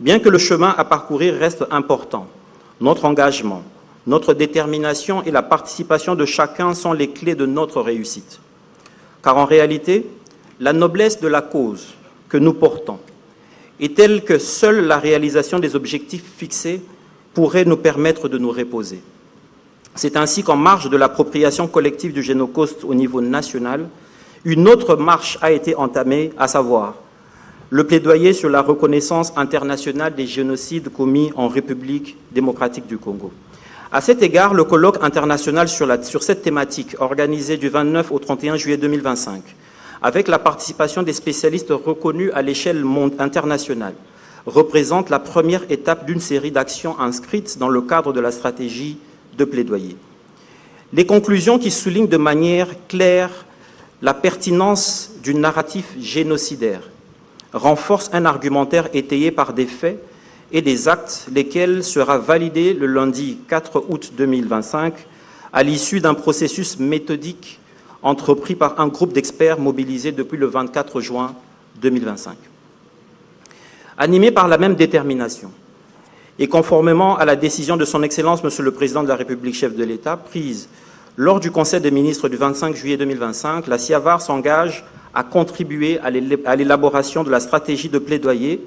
bien que le chemin à parcourir reste important, notre engagement, notre détermination et la participation de chacun sont les clés de notre réussite. Car en réalité, la noblesse de la cause que nous portons est telle que seule la réalisation des objectifs fixés pourrait nous permettre de nous reposer. C'est ainsi qu'en marge de l'appropriation collective du Génocost au niveau national, une autre marche a été entamée, à savoir le plaidoyer sur la reconnaissance internationale des génocides commis en République démocratique du Congo. À cet égard, le colloque international sur cette thématique, organisé du 29 au 31 juillet 2025, avec la participation des spécialistes reconnus à l'échelle internationale, représente la première étape d'une série d'actions inscrites dans le cadre de la stratégie de plaidoyer. Les conclusions qui soulignent de manière claire la pertinence du narratif génocidaire renforcent un argumentaire étayé par des faits et des actes, lesquels sera validé le lundi 4 août 2025 à l'issue d'un processus méthodique entrepris par un groupe d'experts mobilisé depuis le 24 juin 2025. Animé par la même détermination et conformément à la décision de son Excellence, Monsieur le Président de la République, chef de l'État, prise lors du Conseil des ministres du 25 juillet 2025, la SIAVAR s'engage à contribuer à l'élaboration de la stratégie de plaidoyer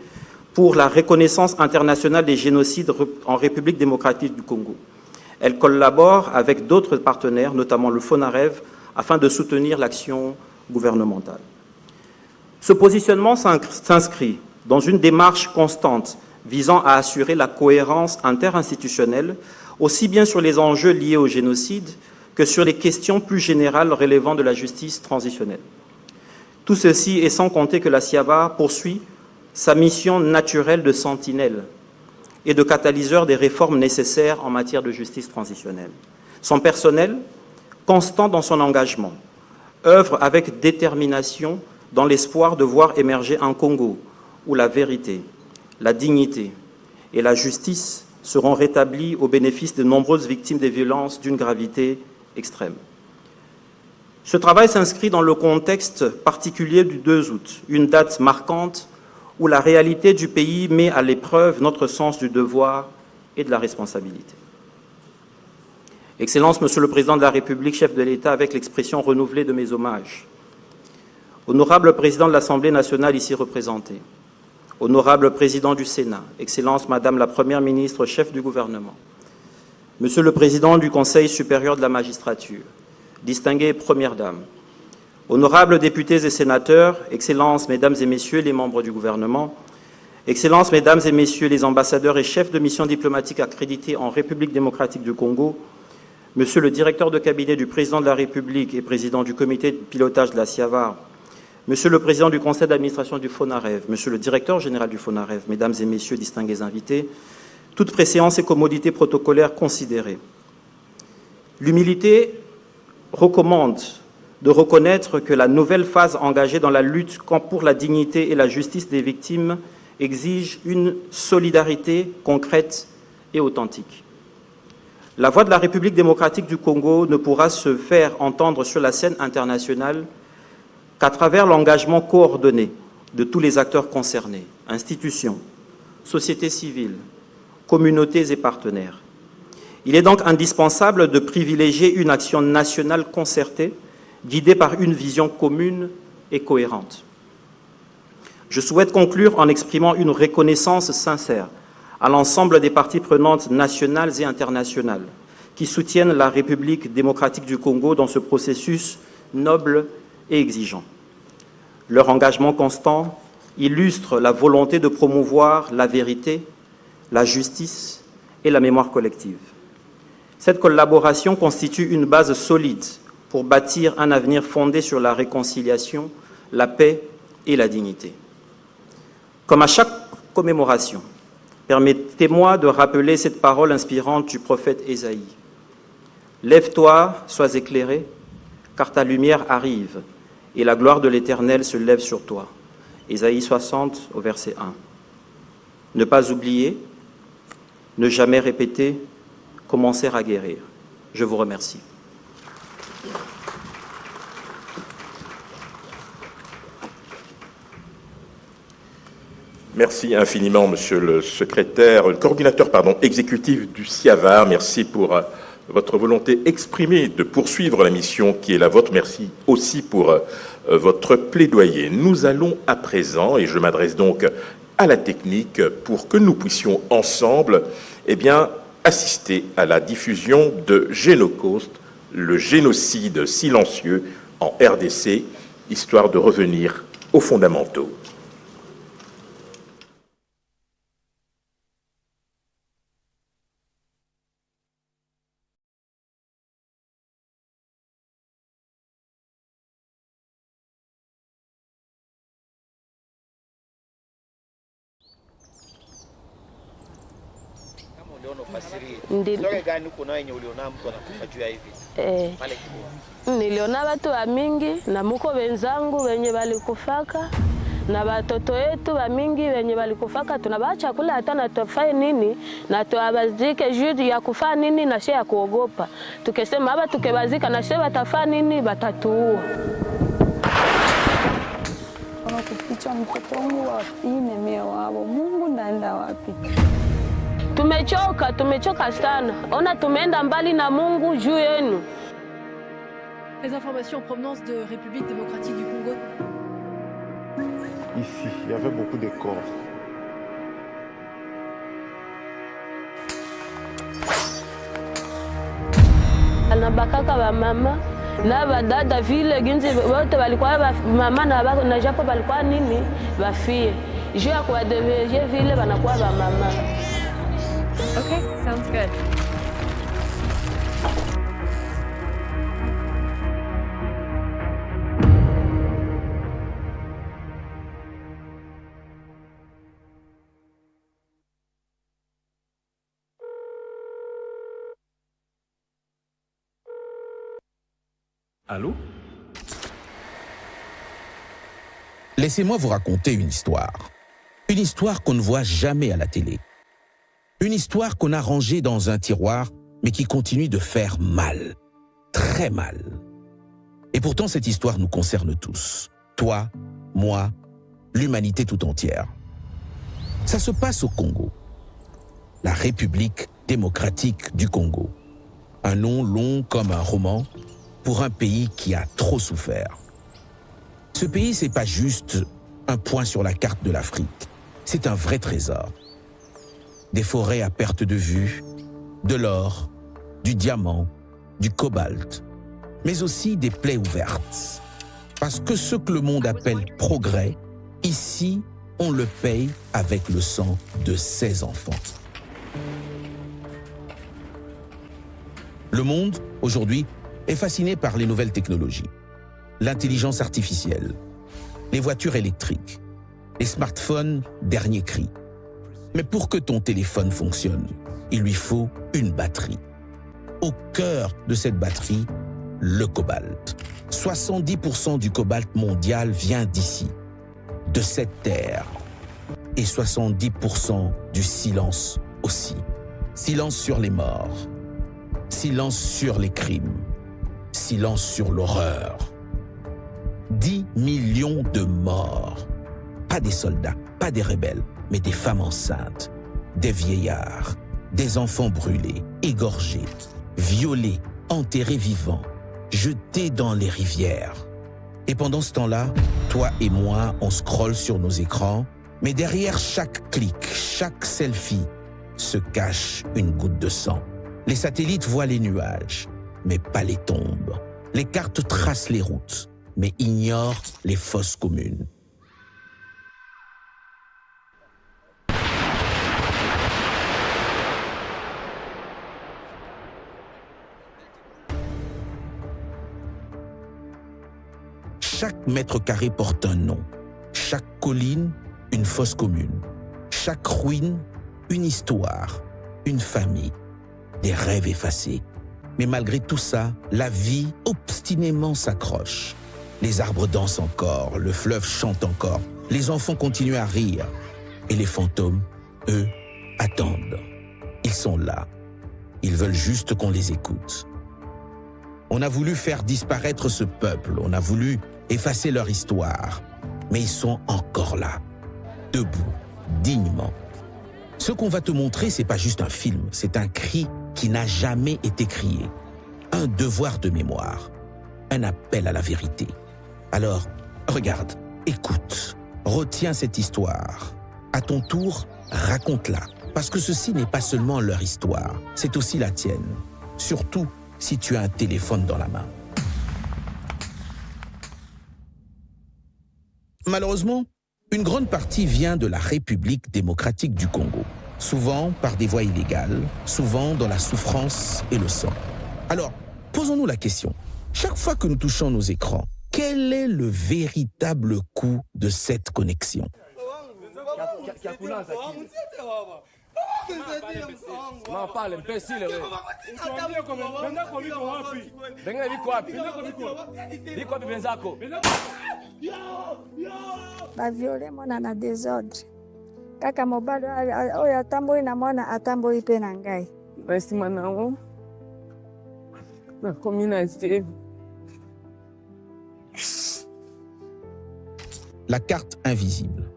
pour la reconnaissance internationale des génocides en République démocratique du Congo. Elle collabore avec d'autres partenaires, notamment le FONAREV, afin de soutenir l'action gouvernementale. Ce positionnement s'inscrit dans une démarche constante visant à assurer la cohérence interinstitutionnelle, aussi bien sur les enjeux liés au génocide que sur les questions plus générales relevant de la justice transitionnelle. Tout ceci est sans compter que la SIAVAR poursuit sa mission naturelle de sentinelle, et de catalyseur des réformes nécessaires en matière de justice transitionnelle. Son personnel, constant dans son engagement, œuvre avec détermination dans l'espoir de voir émerger un Congo où la vérité, la dignité et la justice seront rétablies au bénéfice de nombreuses victimes des violences d'une gravité extrême. Ce travail s'inscrit dans le contexte particulier du 2 août, une date marquante où la réalité du pays met à l'épreuve notre sens du devoir et de la responsabilité. Excellences, Monsieur le Président de la République, chef de l'État, avec l'expression renouvelée de mes hommages. Honorable Président de l'Assemblée nationale ici représenté, Honorable Président du Sénat, Excellence Madame la Première ministre, chef du gouvernement, Monsieur le Président du Conseil supérieur de la magistrature, distinguées Premières Dames, Honorables députés et sénateurs, Excellences, Mesdames et Messieurs les membres du gouvernement, Excellences, Mesdames et Messieurs les ambassadeurs et chefs de mission diplomatique accrédités en République démocratique du Congo, Monsieur le directeur de cabinet du Président de la République et président du comité de pilotage de la CIAVAR, Monsieur le Président du conseil d'administration du FONAREV, Monsieur le directeur général du FONAREV, Mesdames et Messieurs distingués invités, toutes préséances et commodités protocolaires considérées. L'humilité recommande de reconnaître que la nouvelle phase engagée dans la lutte pour la dignité et la justice des victimes exige une solidarité concrète et authentique. La voix de la République démocratique du Congo ne pourra se faire entendre sur la scène internationale qu'à travers l'engagement coordonné de tous les acteurs concernés, institutions, sociétés civiles, communautés et partenaires. Il est donc indispensable de privilégier une action nationale concertée, guidée par une vision commune et cohérente. Je souhaite conclure en exprimant une reconnaissance sincère à l'ensemble des parties prenantes nationales et internationales qui soutiennent la République démocratique du Congo dans ce processus noble et exigeant. Leur engagement constant illustre la volonté de promouvoir la vérité, la justice et la mémoire collective. Cette collaboration constitue une base solide pour bâtir un avenir fondé sur la réconciliation, la paix et la dignité. Comme à chaque commémoration, permettez-moi de rappeler cette parole inspirante du prophète Ésaïe. « Lève-toi, sois éclairé, car ta lumière arrive, et la gloire de l'Éternel se lève sur toi. » Ésaïe 60, au verset 1. Ne pas oublier, ne jamais répéter, commencer à guérir. Je vous remercie. Merci infiniment, Monsieur le secrétaire, le coordinateur exécutif du CIAVAR. Merci pour votre volonté exprimée de poursuivre la mission qui est la vôtre. Merci aussi pour votre plaidoyer. Nous allons à présent, et je m'adresse donc à la technique, pour que nous puissions ensemble assister à la diffusion de Génocaust, le génocide silencieux en RDC, histoire de revenir aux fondamentaux. Niliona watu wa mingi na muko wenzangu wenye walikufaka na watoto wetu wa mingi wenye walikufaka, tunabacha kula hata na tufanye nini na tuwabazike juu ya kufanya nini na shia ya kuogopa. Tukisema hapa tukibazika na shia watafanya nini, watatuua. Kupicha mtoto wangu wapi mimi wao, Mungu ndaenda wapi? Tumechoka sana. Ona tumeenda mbali na Mungu juu yenu. Les informations en provenance de République démocratique du Congo. Ici, il y avait beaucoup de corps. Anabakaka wa mama na badada vile ginzi wote walikuwa mama na japo walikuwa nini bafie. Juu ya kuwadeveje vile wanakuwa wa mama. Okay, sounds good. Allô? Laissez-moi vous raconter une histoire. Une histoire qu'on ne voit jamais à la télé. Une histoire qu'on a rangée dans un tiroir, mais qui continue de faire mal. Très mal. Et pourtant, cette histoire nous concerne tous. Toi, moi, l'humanité tout entière. Ça se passe au Congo. La République démocratique du Congo. Un nom long comme un roman pour un pays qui a trop souffert. Ce pays, c'est pas juste un point sur la carte de l'Afrique. C'est un vrai trésor. Des forêts à perte de vue, de l'or, du diamant, du cobalt, mais aussi des plaies ouvertes. Parce que ce que le monde appelle progrès, ici, on le paye avec le sang de ses enfants. Le monde, aujourd'hui, est fasciné par les nouvelles technologies. L'intelligence artificielle, les voitures électriques, les smartphones dernier cri. Mais pour que ton téléphone fonctionne, il lui faut une batterie. Au cœur de cette batterie, le cobalt. 70% du cobalt mondial vient d'ici, de cette terre. Et 70% du silence aussi. Silence sur les morts. Silence sur les crimes. Silence sur l'horreur. 10 millions de morts. Pas des soldats, pas des rebelles, mais des femmes enceintes, des vieillards, des enfants brûlés, égorgés, violés, enterrés vivants, jetés dans les rivières. Et pendant ce temps-là, toi et moi, on scrolle sur nos écrans, mais derrière chaque clic, chaque selfie, se cache une goutte de sang. Les satellites voient les nuages, mais pas les tombes. Les cartes tracent les routes, mais ignorent les fosses communes. Chaque mètre carré porte un nom. Chaque colline, une fosse commune. Chaque ruine, une histoire, une famille, des rêves effacés. Mais malgré tout ça, la vie obstinément s'accroche. Les arbres dansent encore, le fleuve chante encore, les enfants continuent à rire. Et les fantômes, eux, attendent. Ils sont là. Ils veulent juste qu'on les écoute. On a voulu faire disparaître ce peuple, on a voulu effacer leur histoire. Mais ils sont encore là, debout, dignement. Ce qu'on va te montrer, c'est pas juste un film, c'est un cri qui n'a jamais été crié. Un devoir de mémoire, un appel à la vérité. Alors, regarde, écoute, retiens cette histoire. À ton tour, raconte-la. Parce que ceci n'est pas seulement leur histoire, c'est aussi la tienne. Surtout si tu as un téléphone dans la main. Malheureusement, une grande partie vient de la République démocratique du Congo. Souvent par des voies illégales, souvent dans la souffrance et le sang. Alors, posons-nous la question. Chaque fois que nous touchons nos écrans, quel est le véritable coût de cette connexion? Baviole mwana na désordre. Kaka mobali oyo atamboli na mwana atamboli pe na ngai. Basi mwanangu. Nakomi na zevi. La carte invisible.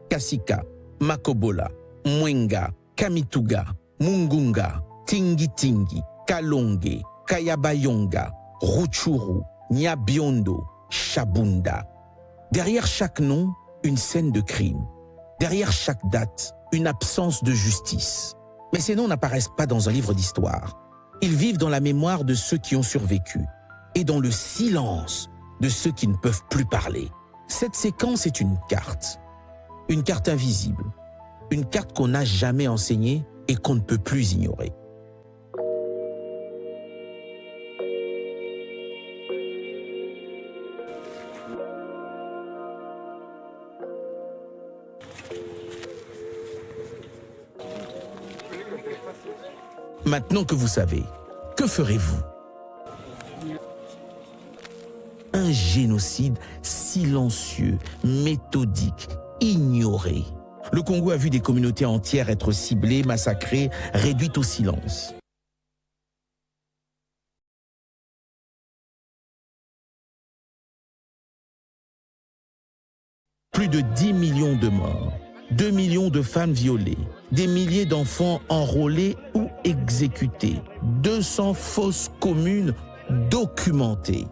Kasika, Makobola, Mwenga, Kamituga, Mungunga, Tingi Tingi, Kalonge, Kayabayonga, Ruchuru, Nyabiondo, Shabunda. Derrière chaque nom, une scène de crime. Derrière chaque date, une absence de justice. Mais ces noms n'apparaissent pas dans un livre d'histoire. Ils vivent dans la mémoire de ceux qui ont survécu et dans le silence de ceux qui ne peuvent plus parler. Cette séquence est une carte invisible, une carte qu'on n'a jamais enseignée et qu'on ne peut plus ignorer. Maintenant que vous savez, que ferez-vous? génocide silencieux, méthodique, ignoré. Le Congo a vu des communautés entières être ciblées, massacrées, réduites au silence. Plus de 10 millions de morts, 2 millions de femmes violées, des milliers d'enfants enrôlés ou exécutés, 200 fosses communes documentées.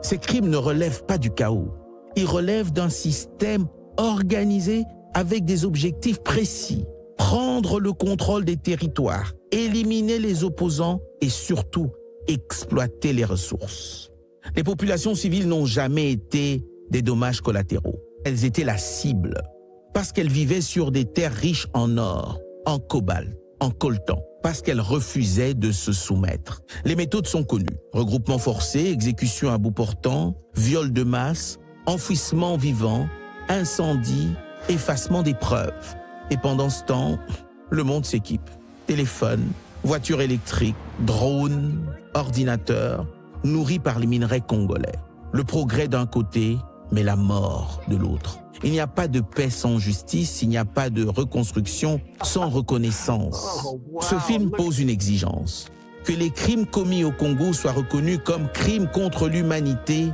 Ces crimes ne relèvent pas du chaos. Ils relèvent d'un système organisé avec des objectifs précis. Prendre le contrôle des territoires, éliminer les opposants et surtout exploiter les ressources. Les populations civiles n'ont jamais été des dommages collatéraux. Elles étaient la cible parce qu'elles vivaient sur des terres riches en or, en cobalt, en coltan, parce qu'elles refusaient de se soumettre. Les méthodes sont connues. Regroupement forcé, exécution à bout portant, viol de masse, enfouissement vivant, incendie, effacement des preuves. Et pendant ce temps, le monde s'équipe. Téléphone, voitures électriques, drones, ordinateurs, nourris par les minerais congolais. Le progrès d'un côté, mais la mort de l'autre. Il n'y a pas de paix sans justice, il n'y a pas de reconstruction sans reconnaissance. Ce film pose une exigence. Que les crimes commis au Congo soient reconnus comme crimes contre l'humanité,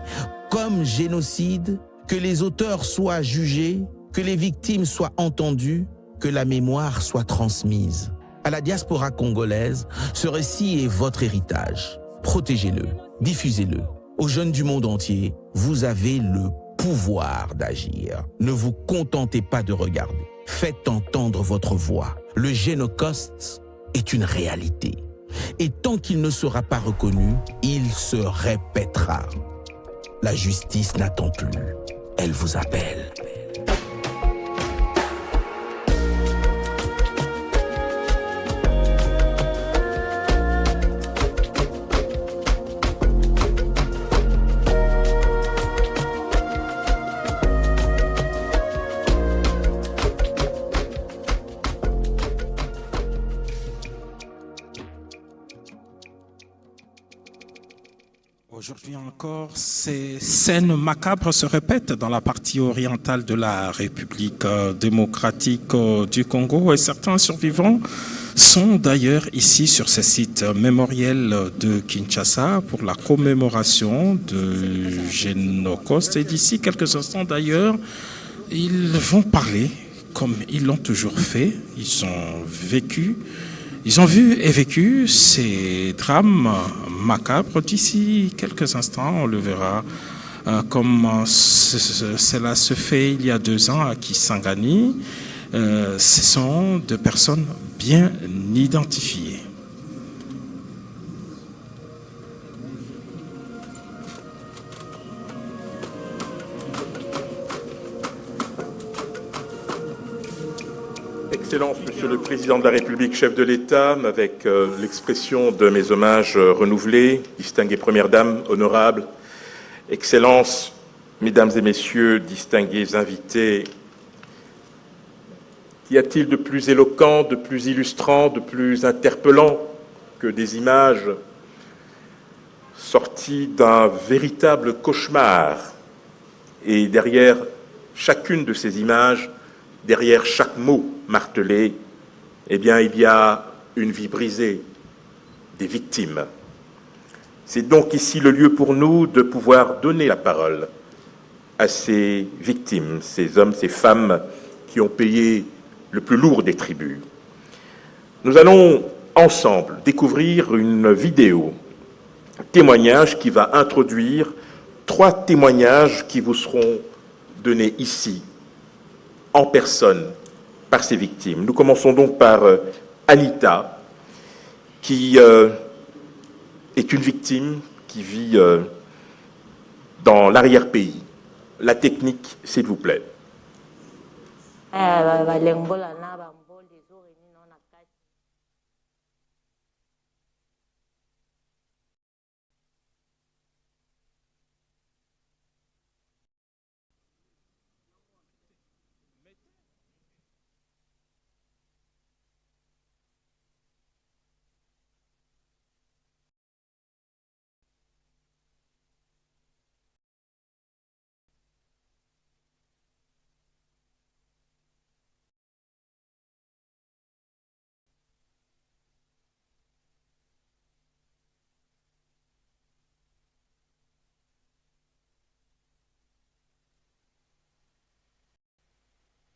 comme génocide, que les auteurs soient jugés, que les victimes soient entendues, que la mémoire soit transmise. À la diaspora congolaise, ce récit est votre héritage. Protégez-le, diffusez-le. Aux jeunes du monde entier, vous avez le pouvoir d'agir. Ne vous contentez pas de regarder. Faites entendre votre voix. Le génocide est une réalité. Et tant qu'il ne sera pas reconnu, il se répétera. La justice n'attend plus. Elle vous appelle. Aujourd'hui encore, ces scènes macabres se répètent dans la partie orientale de la République démocratique du Congo et certains survivants sont d'ailleurs ici sur ce site mémoriel de Kinshasa pour la commémoration de Génocide. Et d'ici quelques instants d'ailleurs, ils vont parler comme ils l'ont toujours fait. Ils ont vécu. Ils ont vu et vécu ces drames macabres. D'ici quelques instants, on le verra comme cela se fait il y a 2 ans à Kisangani. Ce sont deux personnes bien identifiées. Excellences, Monsieur le Président de la République, chef de l'État, avec l'expression de mes hommages renouvelés, distinguées Premières Dames, honorables, Excellences, Mesdames et Messieurs, distingués invités, qu'y a-t-il de plus éloquent, de plus illustrant, de plus interpellant que des images sorties d'un véritable cauchemar? Et derrière chacune de ces images, derrière chaque mot martelé, eh bien, il y a une vie brisée, des victimes. C'est donc ici le lieu pour nous de pouvoir donner la parole à ces victimes, ces hommes, ces femmes qui ont payé le plus lourd des tributs. Nous allons ensemble découvrir une vidéo, témoignage qui va introduire 3 témoignages qui vous seront donnés ici, en personne, par ces victimes. Nous commençons donc par Anita, qui est une victime qui vit dans l'arrière-pays. La technique, s'il vous plaît.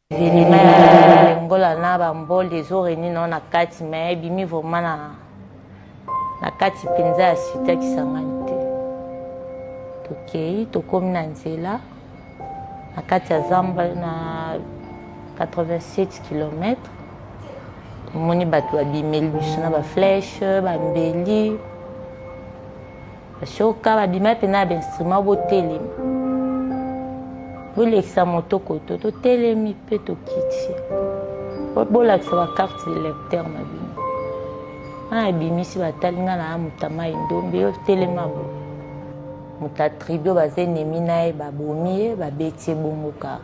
Vilima ya lengola na bambol des oreni non na kati mais bimi vraiment na kati penza ya sita Kisangani te. Tokei tokomi na nzela na kati ya zamba na 87 km. Moni bato babimeli biso na baflèche bambeli bashoka babima pena bainstrument botelemi bolekisa moto koto totelemi mpe tokiti bolakisa bakarte de lecteur na bino wana ebimisi batali nga na mutama endombe otelema bo moto atribu baza enemi na ye babomi ye babeti ebongoka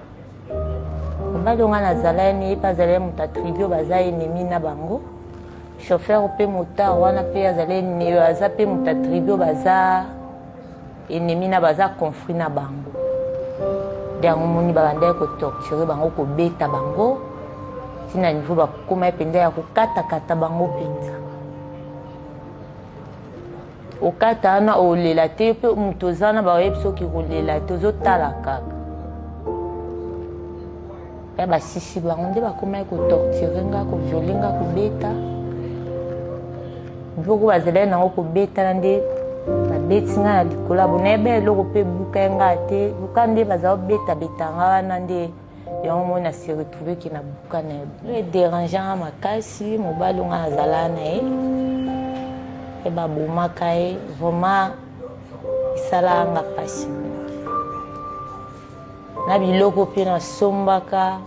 mobali nga nazala ye ye mpe azala ye moto atribu baza enemi na bango chauffeur mpe motard wana mpe azala ene aza mpe moto atribu baza enemi na baza conflit na bango yango moni babandaki kotorture bango kobeta bango ntina niveau bakokoma ependa ya kokatakata bango mpenza okata wana olela te mpe moto oza wana baoyebi soki kolela te ozotala kaka ya basisi bango nde bakomaki kotorture nga koviole nga kobeta biloko bazalaki nango kobetana nde babeti nga na likolo bona ebe eloko mpe buka nga te buka nde baza kobetabeta nga wana nde yango moi nasi retrouve ki na buka na ye ederange nga makasi mobali nga nazala na ye e babomaka ye vraiment esalaka nga mpasi na biloko mpe nasombaka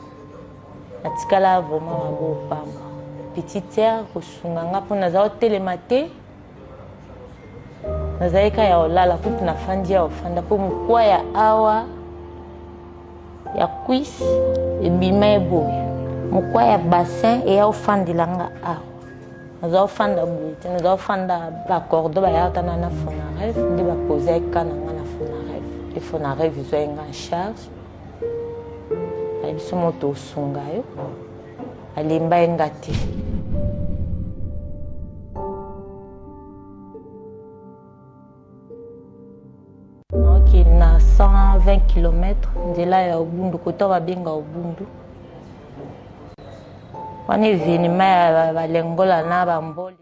natikala vraiment mabopamba petite heure kosunga nga mpo naza kotelema te nazalika ya olala kutu nafandi ya ofanda mpo mokwa ya awa ya kwisi ebima eboye mokwa ya bassin eya ofandela nga awa naza ofanda boye te naza ofanda bacordo bayaka na Fonaref nde bapozaka na nga na Fonaref e Fonaref ezwaki nga en charge ayebiso moto osunga yo alemba ye nga te na 120 km nzela ya Ubundu kota babenga Ubundu wana evenima ya balengola na bambole.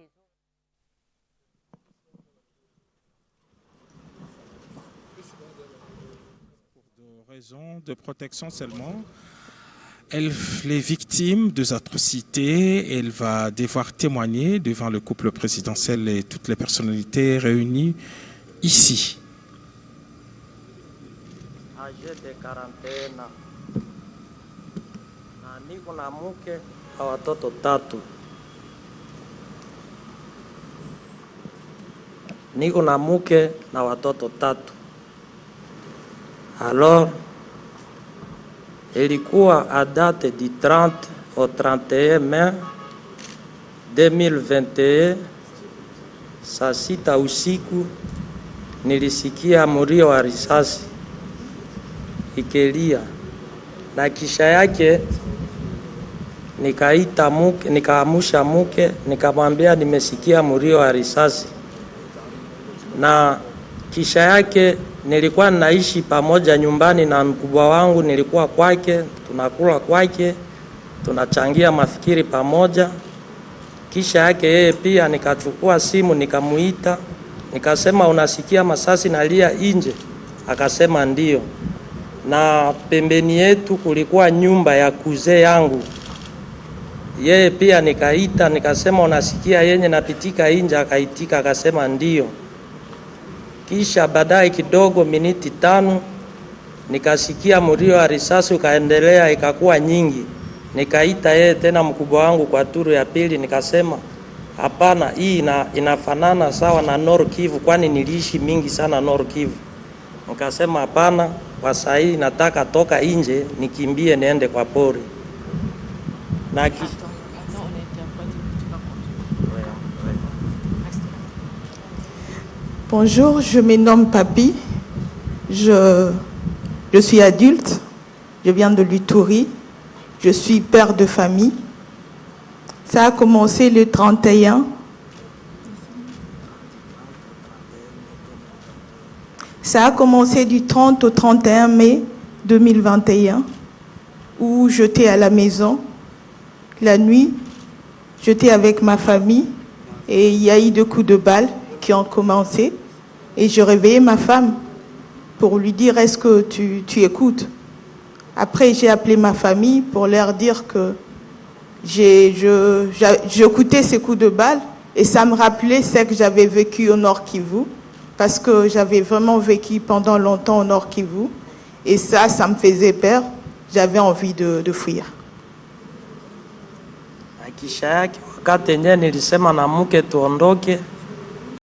Pour raison de protection seulement, les victimes des atrocités, elle va devoir témoigner devant le couple présidentiel et toutes les personnalités réunies ici. Âgé de 41 na niko na mke na watoto 3. Niko na mke na watoto 3. Alors ilikuwa à date du 30 au 31 mai 2021 saa 6 usiku nilisikia mlio wa risasi ikelia, na kisha yake nikaita mke, nikaamusha mke, nikamwambia nimesikia mlio wa risasi. Na kisha yake nilikuwa naishi pamoja nyumbani na mkubwa wangu, nilikuwa kwake, tunakula kwake, tunachangia mafikiri pamoja. Kisha yake yeye pia nikachukua simu nikamuita, nikasema unasikia masasi nalia nje? Akasema ndio. Na pembeni yetu kulikuwa nyumba ya kuze yangu, yeye pia nikaita, nikasema unasikia yenye napitika nje? Akaitika akasema ndio. Kisha baadaye kidogo miniti 5 nikasikia mlio wa risasi ukaendelea, ikakuwa nyingi. Nikaita yeye tena mkubwa wangu kwa turu ya pili, nikasema hapana, hii inafanana sawa na Nord Kivu, kwani niliishi mingi sana Nord Kivu. Nikasema hapana, kwa saa hii nataka toka nje nikimbie niende kwa pori. Na Bonjour, je me nomme Papi, je suis adulte, je viens de l'Ituri, je suis père de famille. Ça a commencé le 31. Ça a commencé du 30 au 31 mai 2021. où j'étais à la maison. La nuit, j'étais avec ma famille et il y a eu 2 coups de balle qui ont commencé. Et je réveillais ma femme pour lui dire « Est-ce que tu écoutes ?» Après, j'ai appelé ma famille pour leur dire que j'écoutais ces coups de balle et ça me rappelait ce que j'avais vécu au Nord Kivu, parce que j'avais vraiment vécu pendant longtemps au Nord Kivu et ça me faisait peur. J'avais envie de fuir. Kisha yake wakati yenyewe nilisema na mke tuondoke,